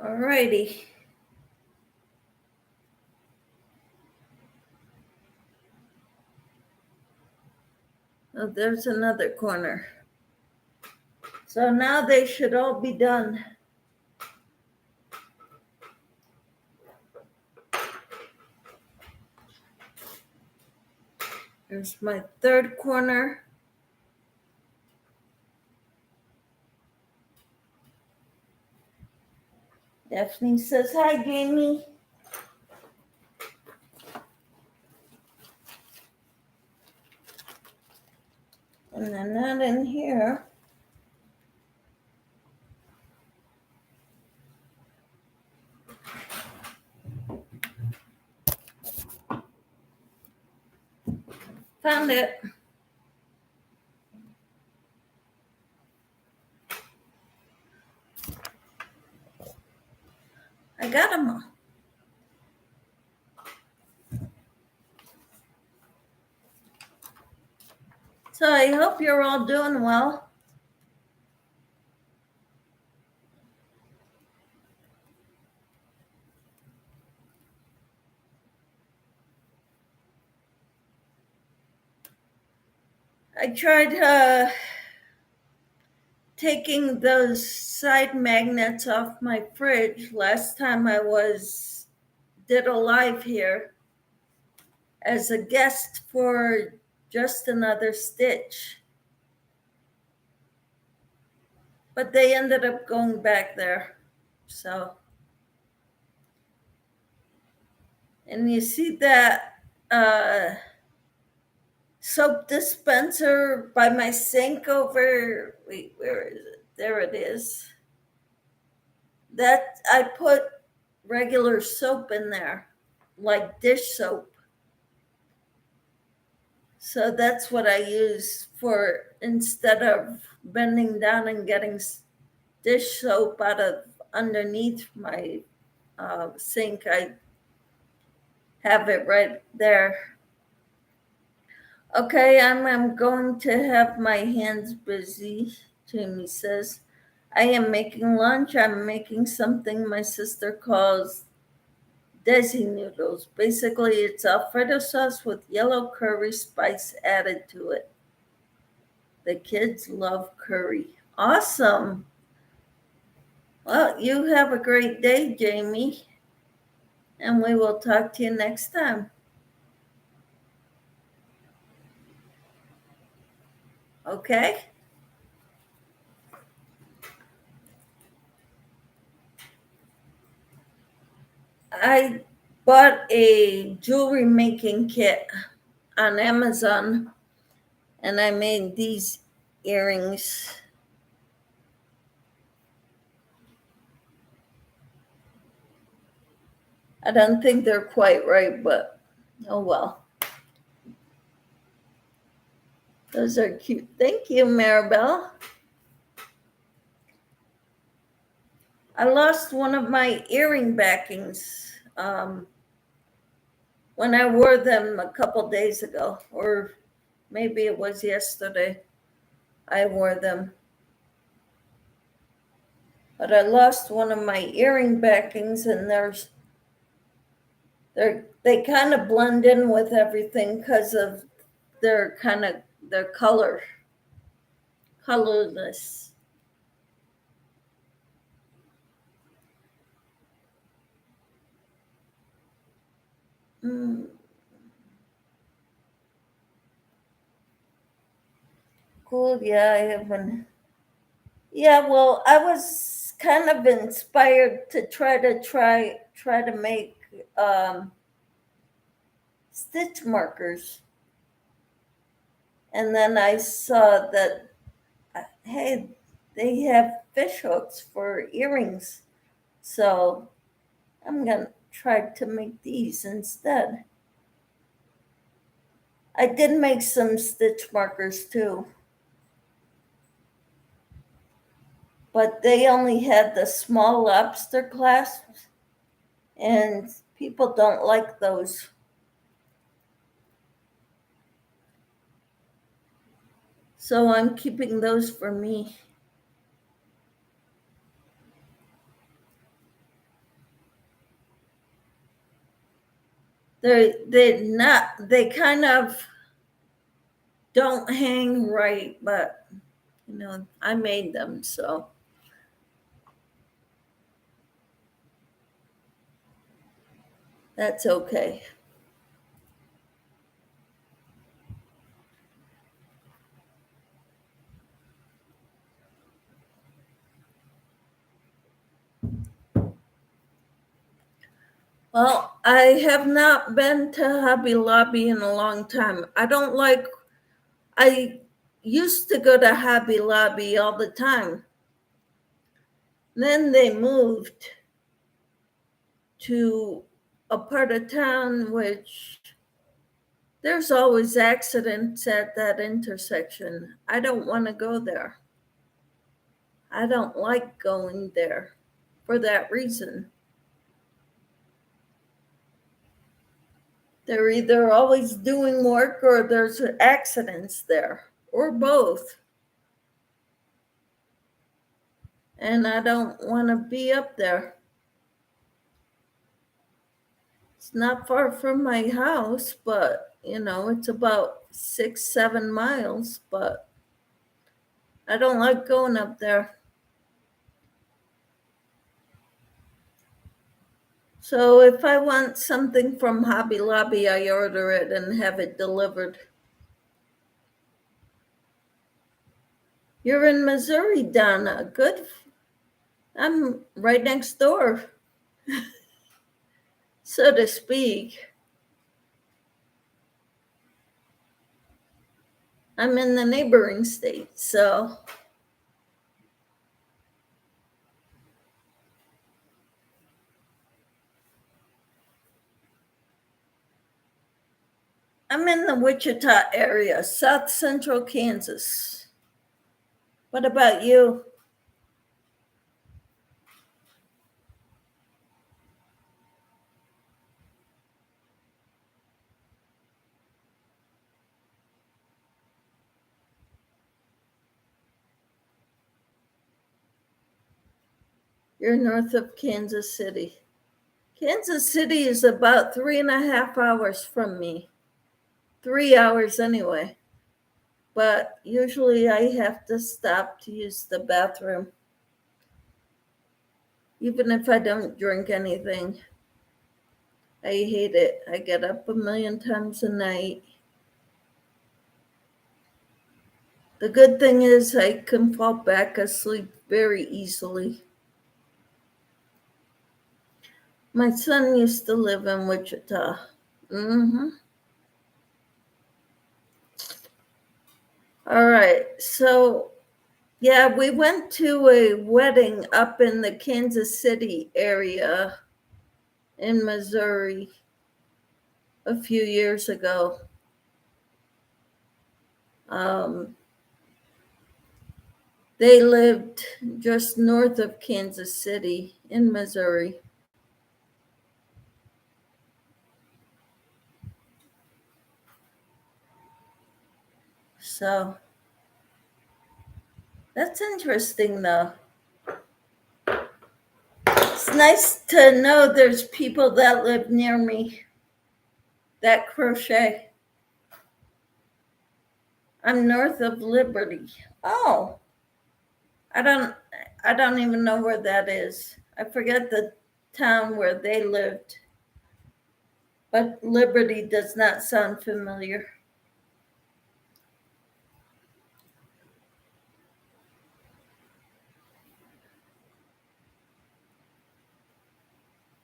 Alrighty. Oh, there's another corner. So now they should all be done. There's my third corner. Daphne says, hi, Jamie. And they're not in here. Found it. I got them all. So I hope you're all doing well. I tried taking those side magnets off my fridge last time I did a live here as a guest for Just Another Stitch. But they ended up going back there. So, and you see that soap dispenser by my sink over, wait, where is it? There it is. That I put regular soap in there, like dish soap. So that's what I use for, instead of bending down and getting dish soap out of underneath my sink, I have it right there. Okay, I'm going to have my hands busy, Jamie says. I am making lunch. I'm making something my sister calls desi noodles. Basically, it's Alfredo sauce with yellow curry spice added to it. The kids love curry. Awesome. Well, you have a great day, Jamie, and we will talk to you next time. Okay? I bought a jewelry making kit on Amazon, and I made these earrings. I don't think they're quite right, but oh well. Those are cute. Thank you, Maribel. I lost one of my earring backings when I wore them a couple days ago, or maybe it was yesterday. I wore them. But I lost one of my earring backings, and they kind of blend in with everything because of their colorless. Mm, cool. Yeah, I haven't. Yeah, well, I was kind of inspired to try to make um, stitch markers, and then I saw that hey, they have fish hooks for earrings, so I'm gonna try to make these instead. I did make some stitch markers too, but they only had the small lobster clasps, and people don't like those. So I'm keeping those for me. They kind of don't hang right, but I made them, so that's okay. Well, I have not been to Hobby Lobby in a long time. I used to go to Hobby Lobby all the time. Then they moved to a part of town which there's always accidents at that intersection. I don't want to go there. I don't like going there for that reason. They're either always doing work or there's accidents there, or both. And I don't want to be up there. It's not far from my house, but it's about 6, 7 miles, but I don't like going up there. So if I want something from Hobby Lobby, I order it and have it delivered. You're in Missouri, Donna. Good. I'm right next door, so to speak. I'm in the neighboring state, so I'm in the Wichita area, south central Kansas. What about you? You're north of Kansas City. Kansas City is about 3.5 hours from me. 3 hours anyway. But usually I have to stop to use the bathroom. even if I don't drink anything. I hate it. I get up a million times a night. The good thing is I can fall back asleep very easily. My son used to live in Wichita. All right. So, yeah, we went to a wedding up in the Kansas City area in Missouri a few years ago. They lived just north of Kansas City in Missouri. So that's interesting, though. It's nice to know there's people that live near me that crochet. I'm north of Liberty. Oh, I don't even know where that is. I forget the town where they lived. But Liberty does not sound familiar.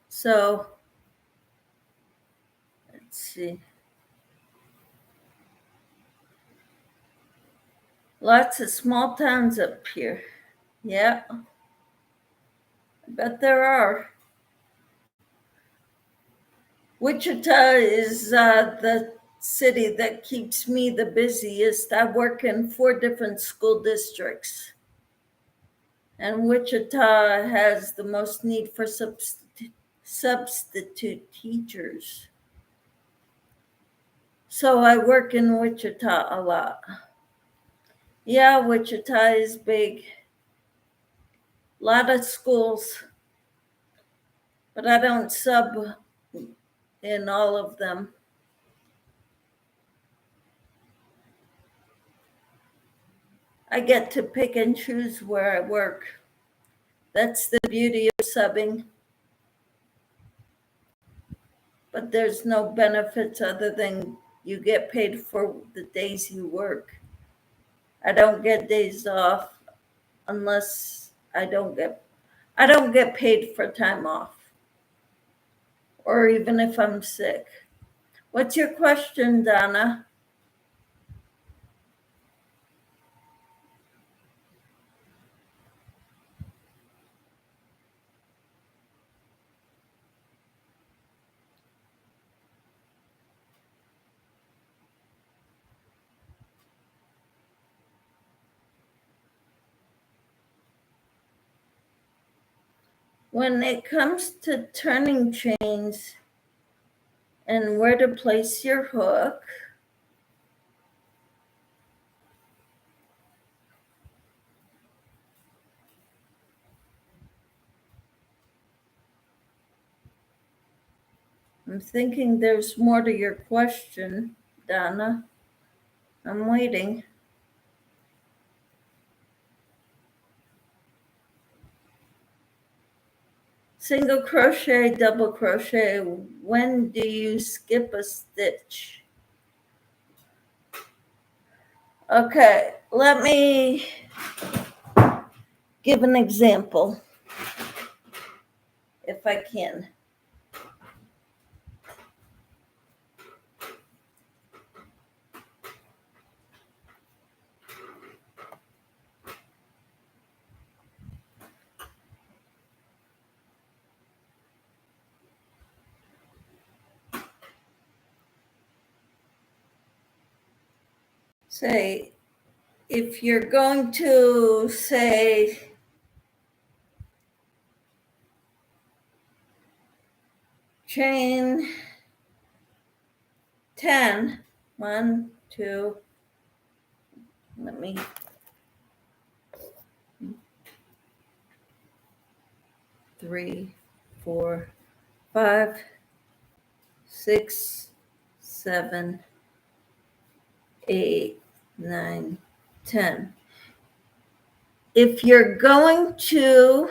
So let's see. Lots of small towns up here. Yeah, I bet there are. Wichita is the city that keeps me the busiest. I work in 4 different school districts. And Wichita has the most need for substitute teachers. So I work in Wichita a lot. Yeah, Wichita is big. A lot of schools, but I don't sub in all of them. I get to pick and choose where I work. That's the beauty of subbing. But there's no benefits other than you get paid for the days you work. I don't get days off unless I don't get paid for time off, or even if I'm sick. What's your question, Donna? When it comes to turning chains and where to place your hook, I'm thinking there's more to your question, Donna. I'm waiting. Single crochet, double crochet. When do you skip a stitch? Okay, let me give an example if I can. Say, if you're going to say chain 10, 1, 2, let me, 3, 4, 5, 6, 7, 8, 9, 10. If you're going to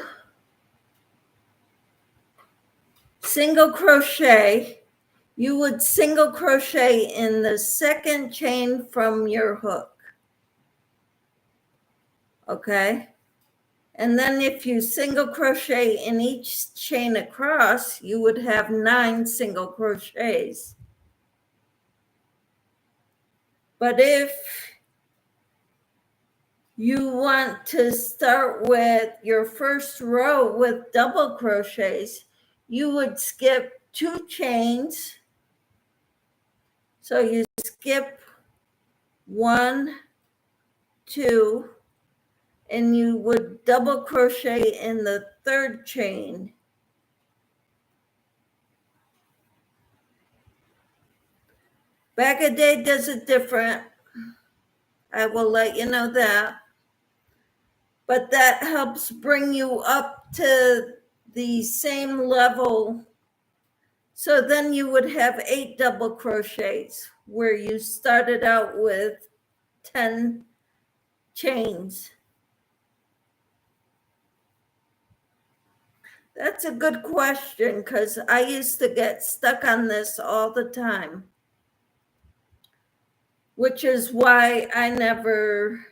single crochet, you would single crochet in the second chain from your hook. Okay? And then if you single crochet in each chain across, you would have 9 single crochets. But if you want to start with your first row with double crochets, you would skip 2 chains. So you skip 1, 2, and you would double crochet in the third chain. Back-a-day does it different. I will let you know that. But that helps bring you up to the same level. So then you would have 8 double crochets where you started out with 10 chains. That's a good question because I used to get stuck on this all the time, which is why I never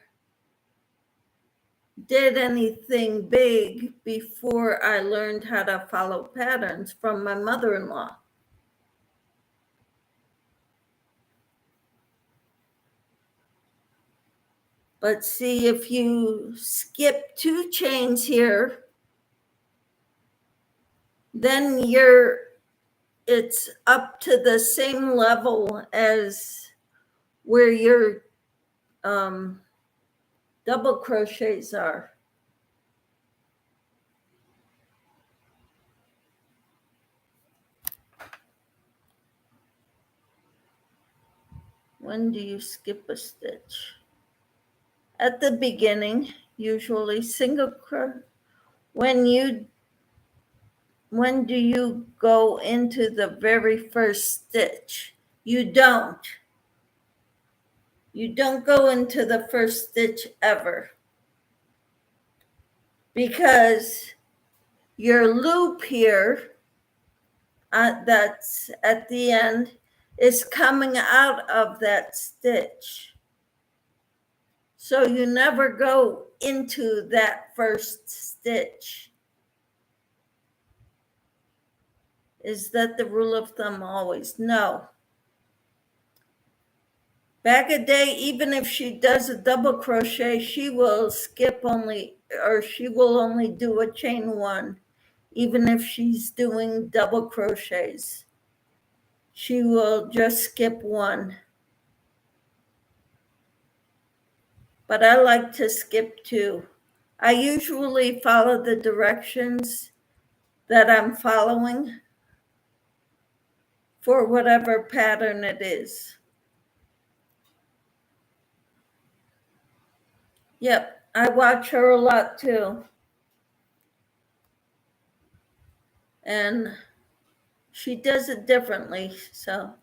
did anything big before I learned how to follow patterns from my mother-in-law. But see, if you skip 2 chains here, then it's up to the same level as where your double crochets are. When do you skip a stitch? At the beginning, usually single crochet. When do you go into the very first stitch? You don't. You don't go into the first stitch ever, because your loop here, that's at the end, is coming out of that stitch. So you never go into that first stitch. Is that the rule of thumb always? No. Back-a-day, even if she does a double crochet, she will she will only do a chain 1. Even if she's doing double crochets, she will just skip 1. But I like to skip 2. I usually follow the directions that I'm following for whatever pattern it is. Yep, I watch her a lot too. And she does it differently. So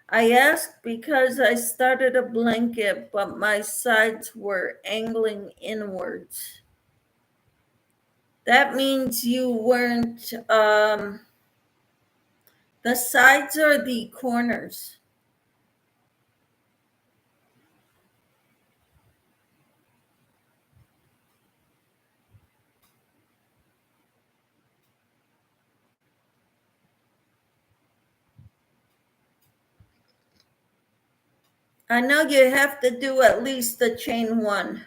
I asked because I started a blanket, but my sides were angling inwards. That means you weren't, the sides or the corners? I know you have to do at least a chain 1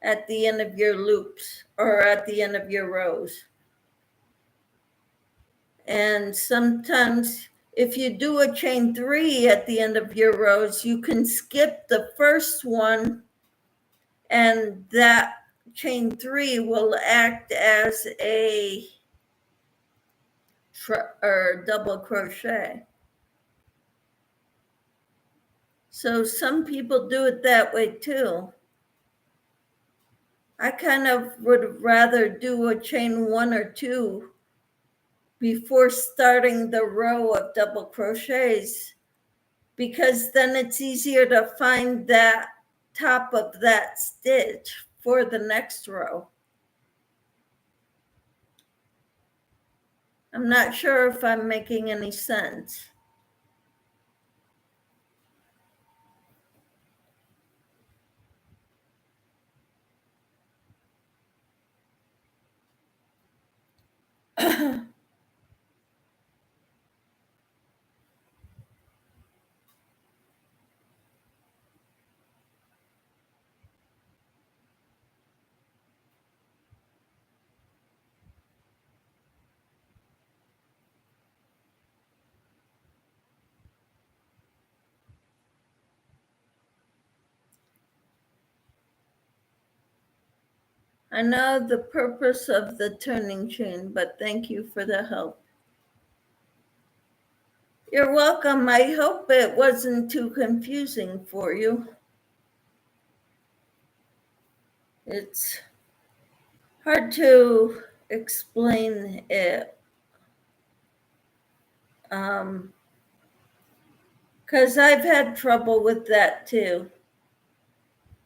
at the end of your loops or at the end of your rows. And sometimes if you do a chain 3 at the end of your rows, you can skip the first one, and that chain 3 will act as a double crochet. So some people do it that way too. I kind of would rather do a chain 1 or 2 before starting the row of double crochets, because then it's easier to find that top of that stitch for the next row. I'm not sure if I'm making any sense. I know the purpose of the turning chain, but thank you for the help. You're welcome. I hope it wasn't too confusing for you. It's hard to explain it. Because I've had trouble with that too,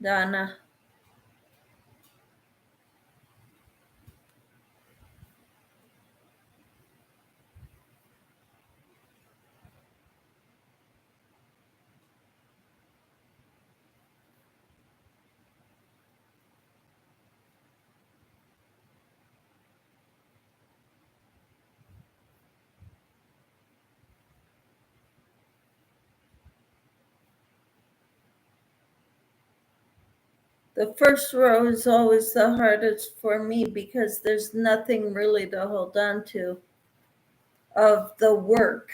Donna. The first row is always the hardest for me because there's nothing really to hold on to of the work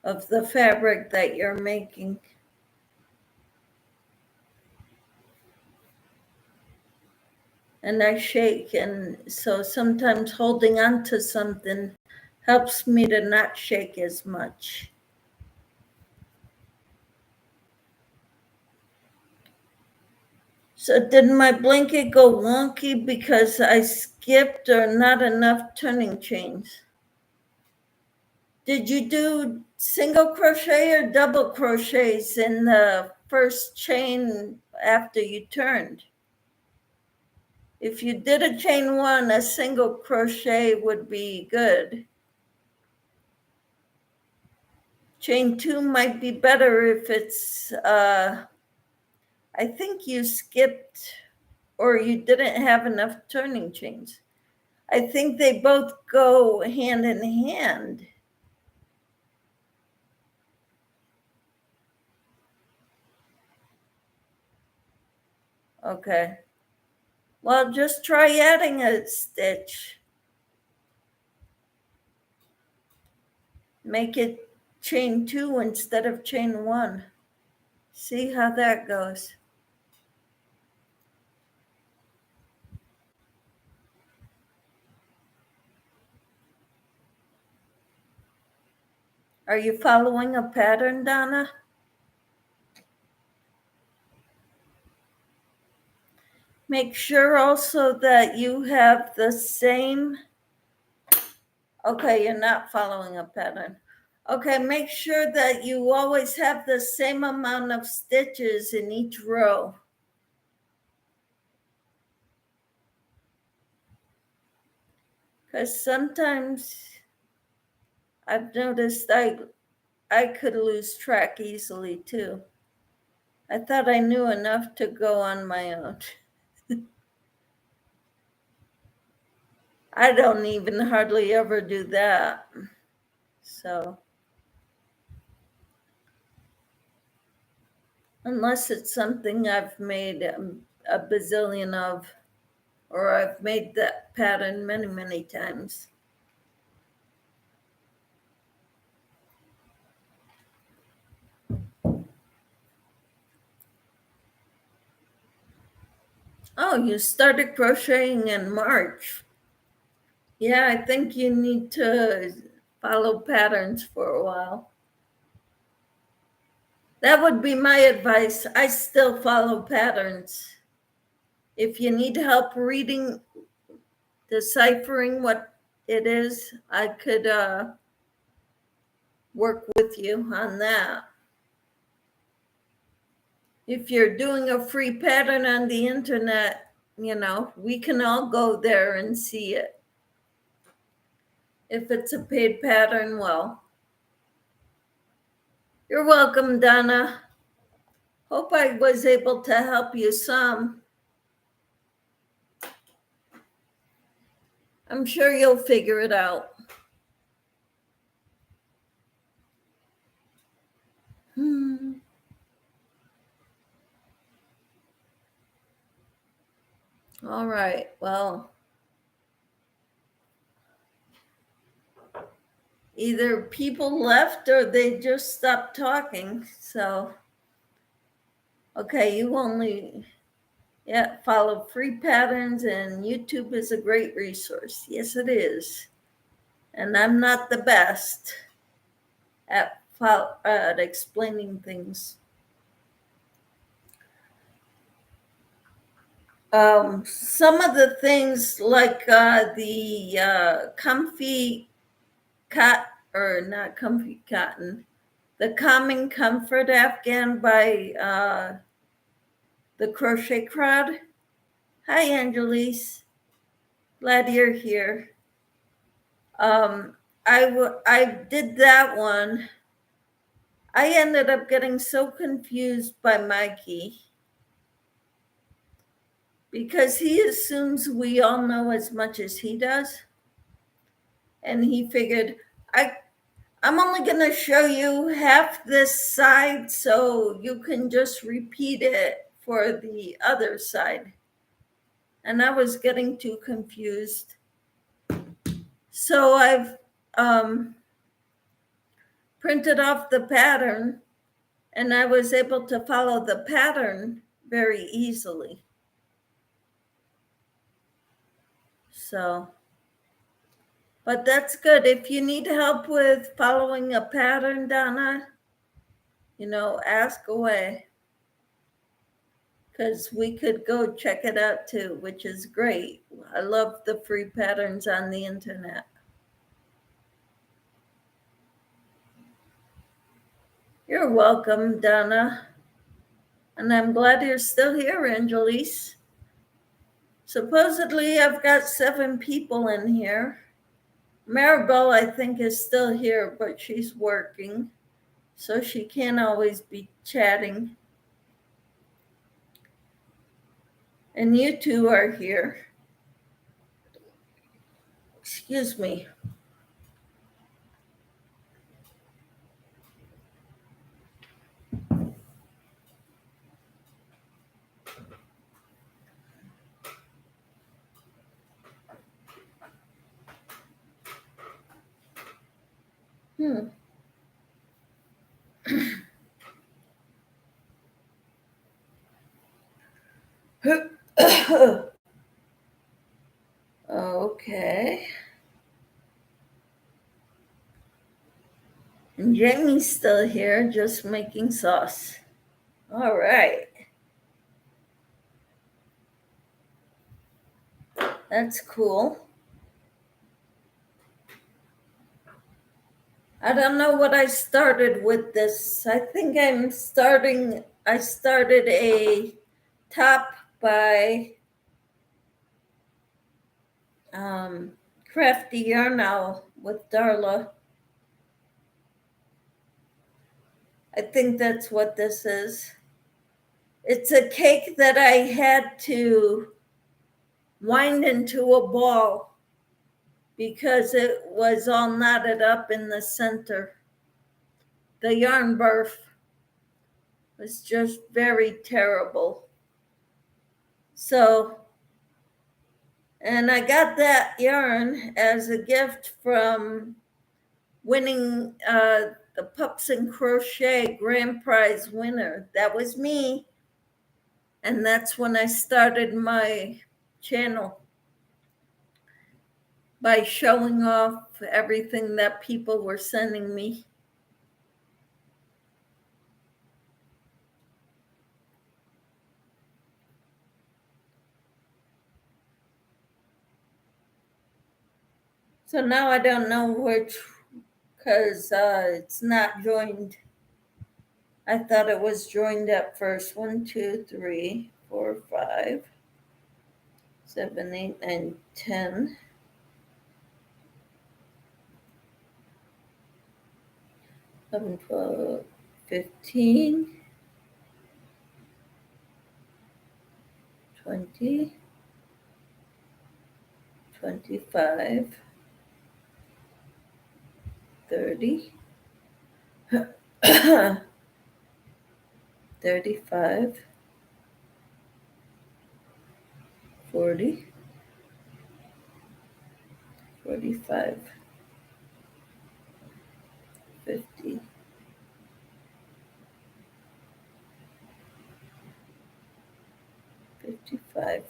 of the fabric that you're making. And I shake, and so sometimes holding on to something helps me to not shake as much. So did my blanket go wonky because I skipped or not enough turning chains? Did you do single crochet or double crochets in the first chain after you turned? If you did a chain one, a single crochet would be good. Chain two might be better if it's, I think you skipped or you didn't have enough turning chains. I think they both go hand in hand. Okay. Well, just try adding a stitch. Make it chain two instead of chain one. See how that goes. Are you following a pattern, Donna? Make sure also that you have the same. Okay, you're not following a pattern. Okay, make sure that you always have the same amount of stitches in each row. Because sometimes I've noticed I could lose track easily too. I thought I knew enough to go on my own. I don't even hardly ever do that. So, unless it's something I've made a bazillion of, or I've made that pattern many, many times. Oh, you started crocheting in March. Yeah, I think you need to follow patterns for a while. That would be my advice. I still follow patterns. If you need help reading, deciphering what it is, I could work with you on that. If you're doing a free pattern on the internet, we can all go there and see it. If it's a paid pattern, well, you're welcome, Donna. Hope I was able to help you some. I'm sure you'll figure it out. All right, well, either people left or they just stopped talking. So, okay, you only, yeah, follow free patterns, and YouTube is a great resource. Yes, it is. And I'm not the best at explaining things. Some of the things like the comfy cotton, or not comfy cotton, the Calming Comfort Afghan by the Crochet Crowd. Hi, Angelise. Glad you're here. I did that one. I ended up getting so confused by Mikey because he assumes we all know as much as he does. And he figured, I'm only going to show you half this side so you can just repeat it for the other side. And I was getting too confused. So I've printed off the pattern, and I was able to follow the pattern very easily. So, but that's good. If you need help with following a pattern, Donna, ask away. Because we could go check it out too, which is great. I love the free patterns on the internet. You're welcome, Donna. And I'm glad you're still here, Angelise. Supposedly, I've got 7 people in here. Maribel, I think, is still here, but she's working, so she can't always be chatting. And you two are here. Excuse me. Okay. And Jamie's still here, just making sauce. All right. That's cool. I don't know what I started with this. I think I started a top by Crafty Yarn Owl with Darla. I think that's what this is. It's a cake that I had to wind into a ball because it was all knotted up in the center. The yarn barf was just very terrible. So, and I got that yarn as a gift from winning the Pups and Crochet grand prize winner. That was me. And that's when I started my channel, by showing off everything that people were sending me. So now I don't know which, because it's not joined. I thought it was joined at first. 1, 2, 3, 4, 5, 7, 8, 9, 10. 11, 12, 15, 20, 25, 30, 35, 40, 45, 50, 55,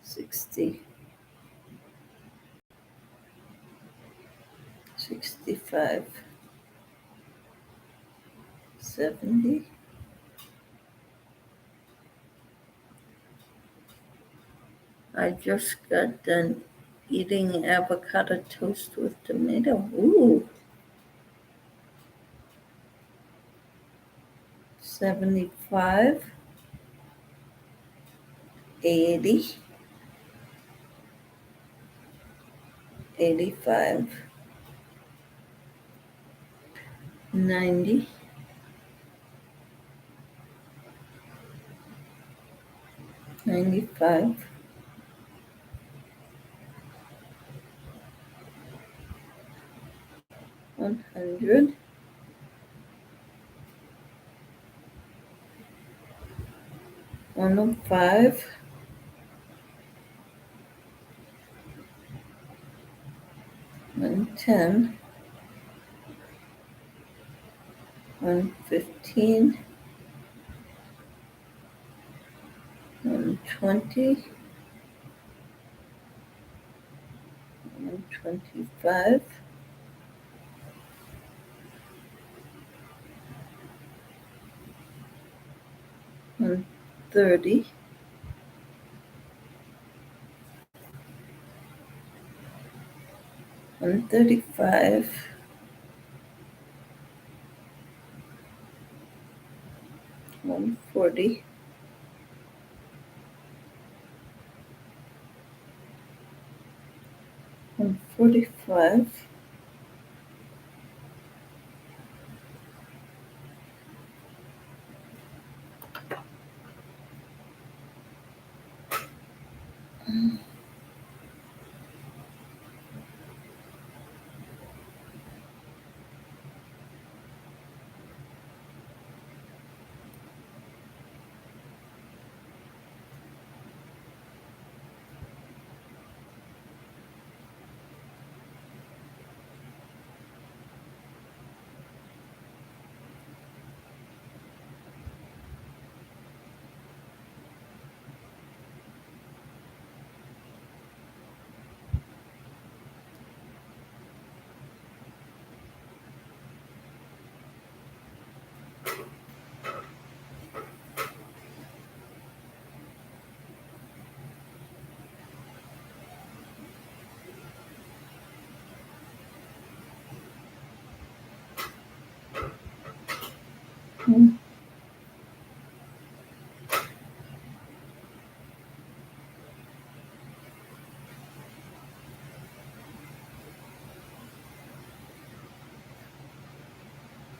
60, 65, 70, I just got done eating avocado toast with tomato. Ooh. 75, 80, 85, 90, 95, 100, 105, 110, 115, 120, 125, 130, 135, 140, 145,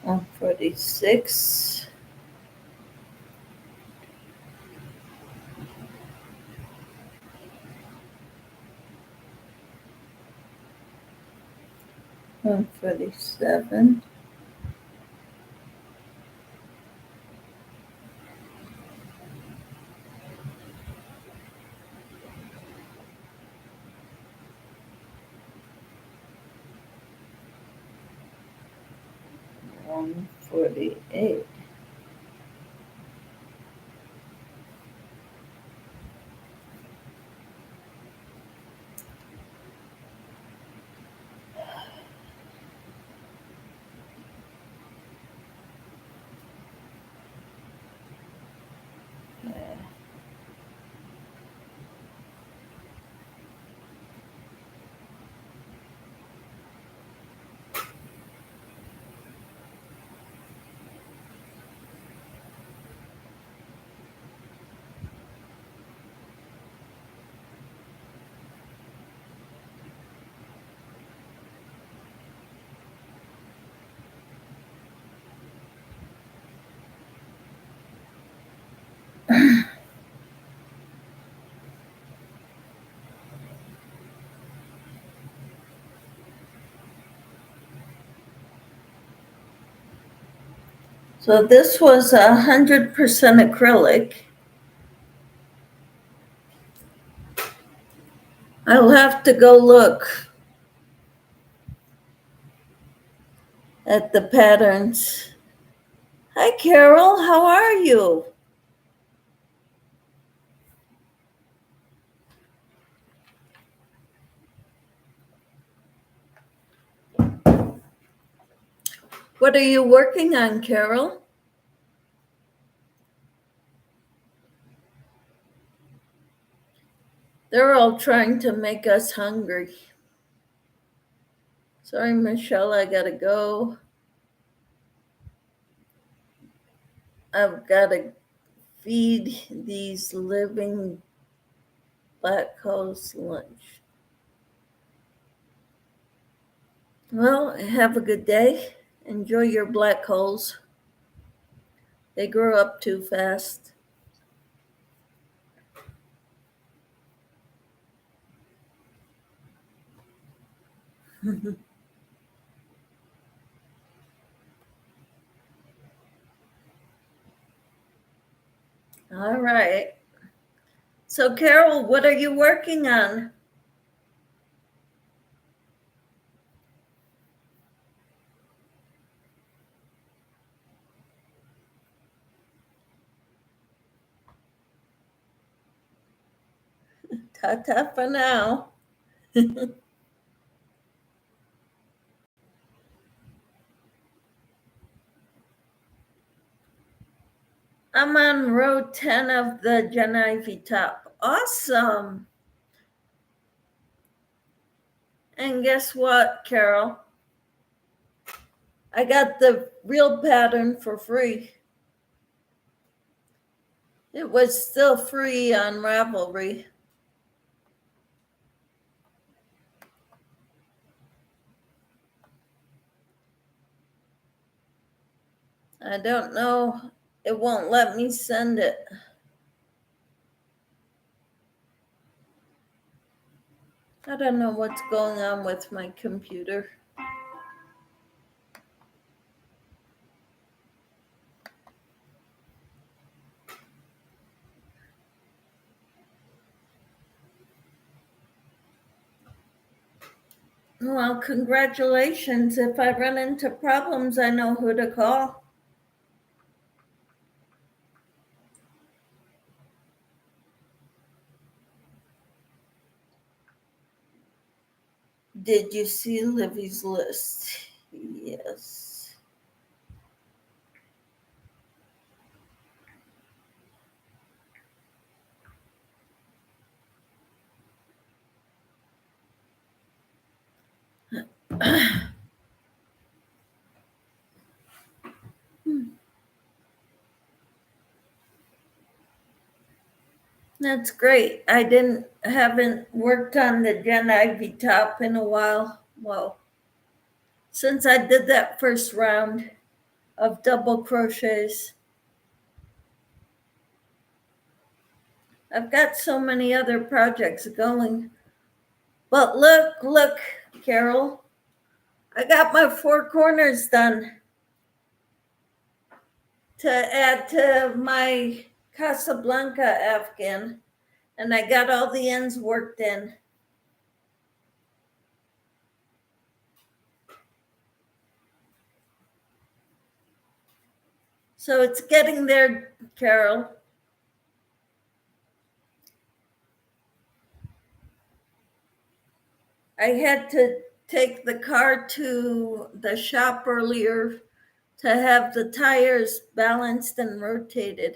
146, 147, 148, 149, So this was 100% acrylic. I'll have to go look at the patterns. Hi, Carol. How are you? What are you working on, Carol? They're all trying to make us hungry. Sorry, Michelle, I gotta go. I've gotta feed these living black holes lunch. Well, have a good day. Enjoy your black holes. They grow up too fast. All right. So, Carol, what are you working on? Ta-ta for now. I'm on row 10 of the Gen Ivy top. Awesome. And guess what, Carol? I got the real pattern for free. It was still free on Ravelry. I don't know. It won't let me send it. I don't know what's going on with my computer. Well, congratulations. If I run into problems, I know who to call. Did you see Livy's list? Yes. That's great. I haven't worked on the Gen Ivy top in a while. Well, since I did that first round of double crochets. I've got so many other projects going. But look, Carol, I got my 4 corners done to add to my Casablanca Afghan, and I got all the ends worked in. So it's getting there, Carol. I had to take the car to the shop earlier to have the tires balanced and rotated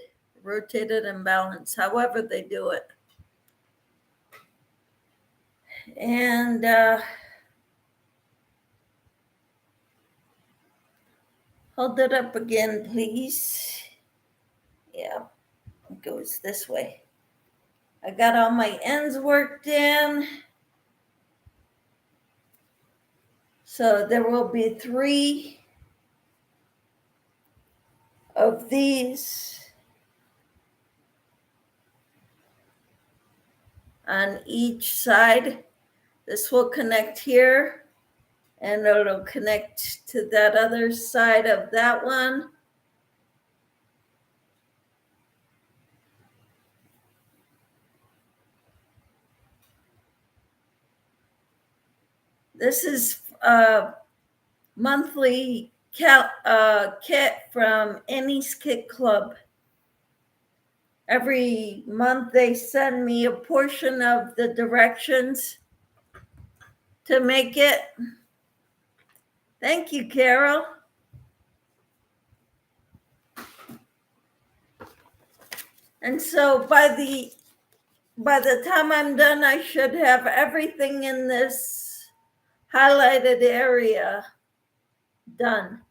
and balanced, however they do it. And hold it up again, please. Yeah, it goes this way. I got all my ends worked in. So there will be 3 of these. on each side. This will connect here, and it'll connect to that other side of that one. This is a monthly kit from Annie's Kit Club. Every month they send me a portion of the directions to make it. Thank you, Carol. And so by the time I'm done, I should have everything in this highlighted area done.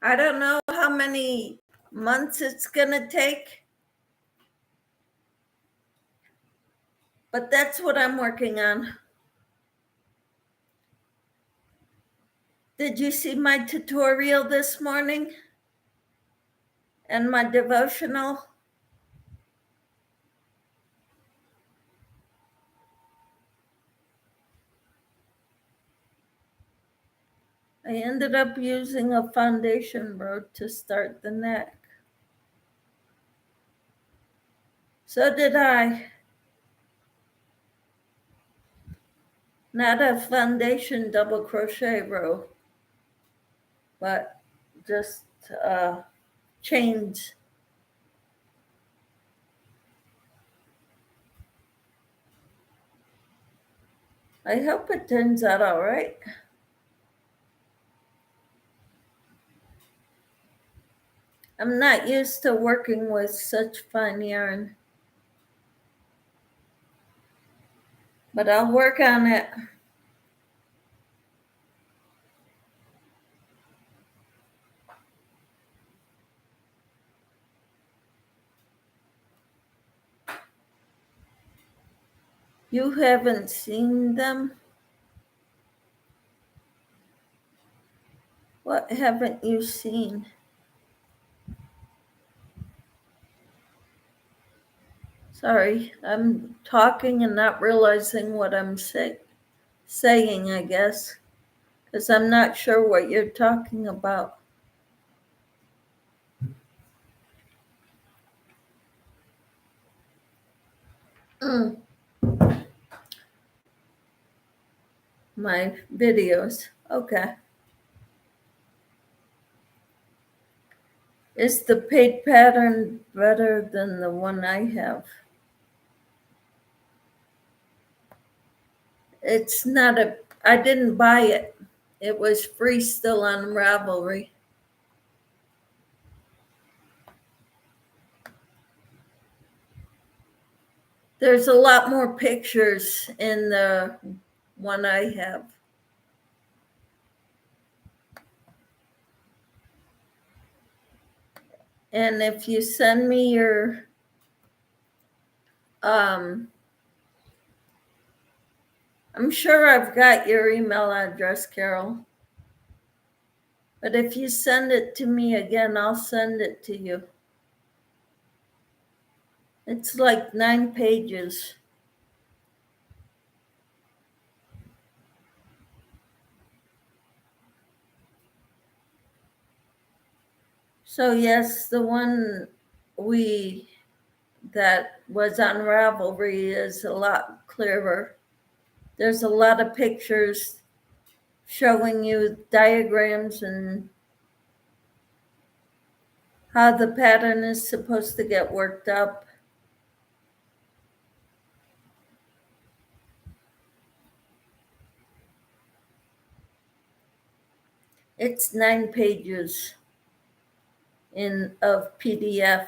I don't know how many months it's gonna take, but that's what I'm working on. Did you see my tutorial this morning and my devotional? I ended up using a foundation row to start the neck. So did I. Not a foundation double crochet row, but just chains. I hope it turns out all right. I'm not used to working with such fine yarn, but I'll work on it. You haven't seen them? What haven't you seen? Sorry, I'm talking and not realizing what I'm saying, I guess, because I'm not sure what you're talking about. My videos. Okay. Is the paid pattern better than the one I have? It's not I didn't buy it. It was free still on Ravelry. There's a lot more pictures in the one I have. And if you send me your I'm sure I've got your email address, Carol. But if you send it to me again, I'll send it to you. It's like 9 pages. So yes, the one that was on Ravelry is a lot clearer. There's a lot of pictures showing you diagrams and how the pattern is supposed to get worked up. It's 9 pages of PDF.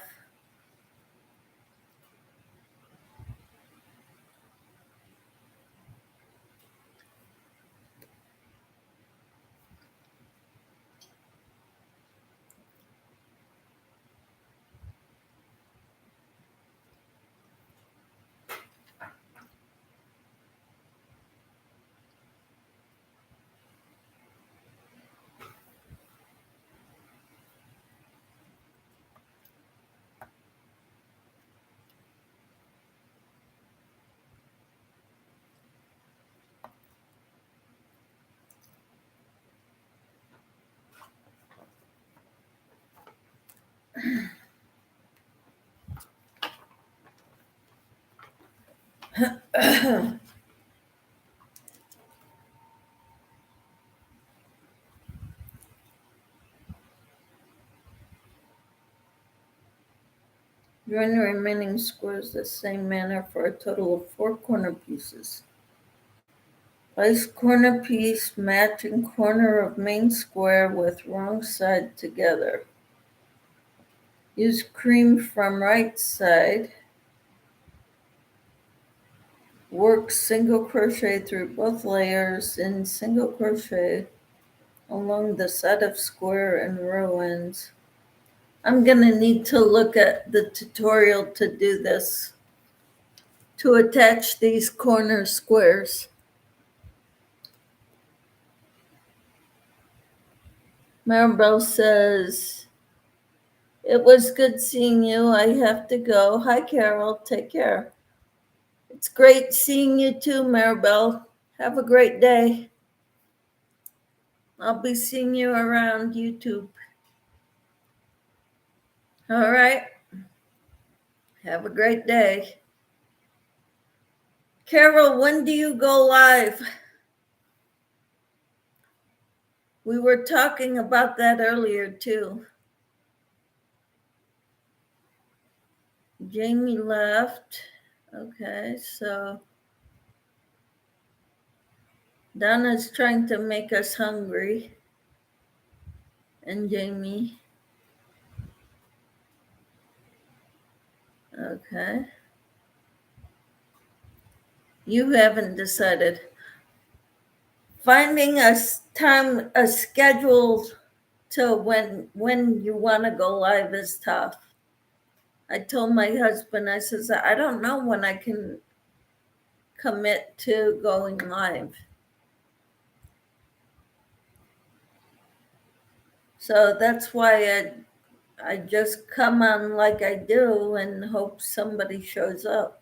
Join the remaining squares the same manner for a total of 4 corner pieces. Place corner piece matching corner of main square with wrong side together. Use cream from right side. Work single crochet through both layers in single crochet along the side of square and row ends. I'm gonna need to look at the tutorial to do this, to attach these corner squares. Maribel says, it was good seeing you. I have to go. Hi, Carol. Take care. It's great seeing you too, Maribel. Have a great day. I'll be seeing you around YouTube. All right. Have a great day. Carol, when do you go live? We were talking about that earlier too. Jamie left. Okay, so Donna's trying to make us hungry. And Jamie. Okay. You haven't decided. Finding a time, a schedule to when you want to go live is tough. I told my husband, I says, I don't know when I can commit to going live. So that's why I just come on like I do and hope somebody shows up.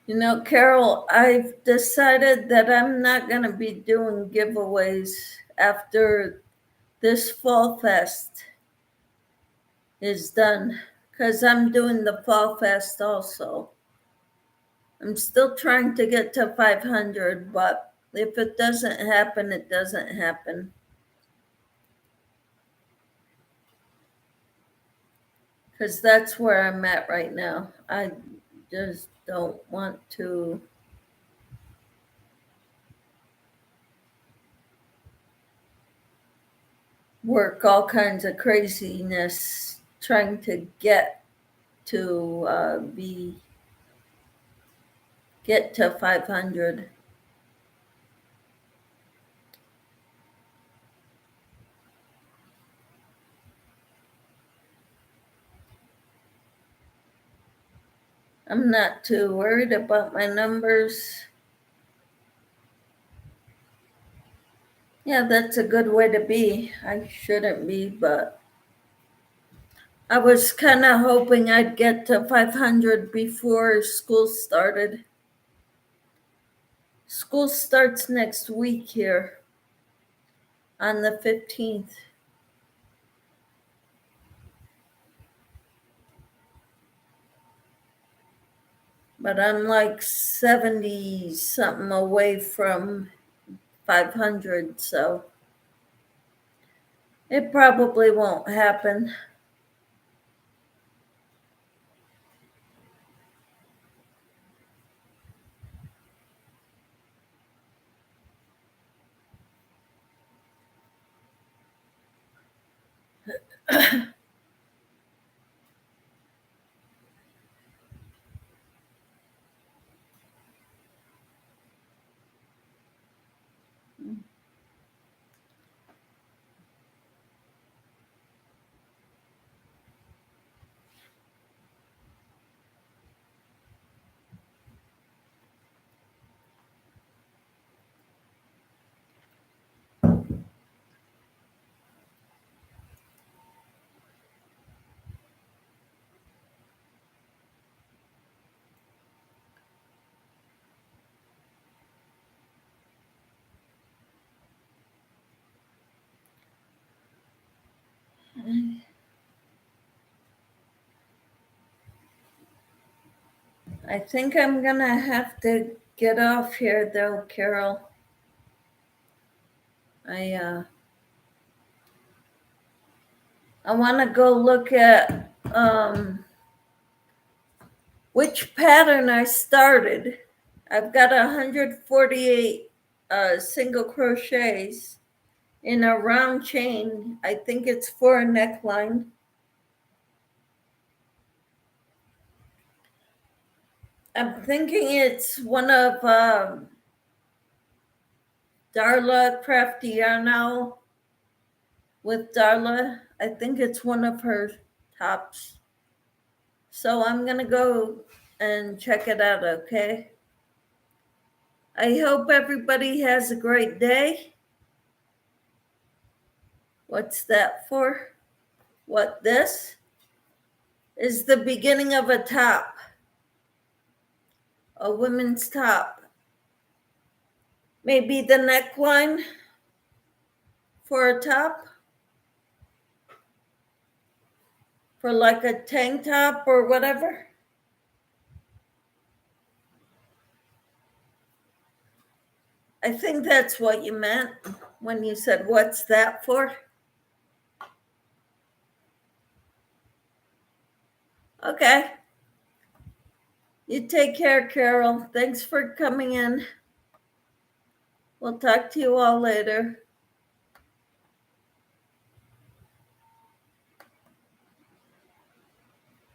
You know, Carol, I've decided that I'm not going to be doing giveaways after this Fall Fest is done, because I'm doing the Fall Fest also. I'm still trying to get to 500, but if it doesn't happen, it doesn't happen. Because that's where I'm at right now. I just don't want to work all kinds of craziness trying to get to get to 500. I'm not too worried about my numbers. Yeah, that's a good way to be. I shouldn't be, but I was kind of hoping I'd get to 500 before school started. School starts next week here on the 15th. But I'm like 70 something away from 500, so it probably won't happen. I think I'm gonna have to get off here though, Carol. I want to go look at which pattern I started. I've got 148 single crochets in a round chain. I think it's for a neckline. I'm thinking it's one of Darla Crafty Yarn Owl with Darla. I think it's one of her tops. So I'm going to go and check it out, okay? I hope everybody has a great day. What's that for? What, this? Is the beginning of a top. A women's top. Maybe the neckline for a top? For like a tank top or whatever? I think that's what you meant when you said, what's that for? Okay. You take care, Carol. Thanks for coming in. We'll talk to you all later.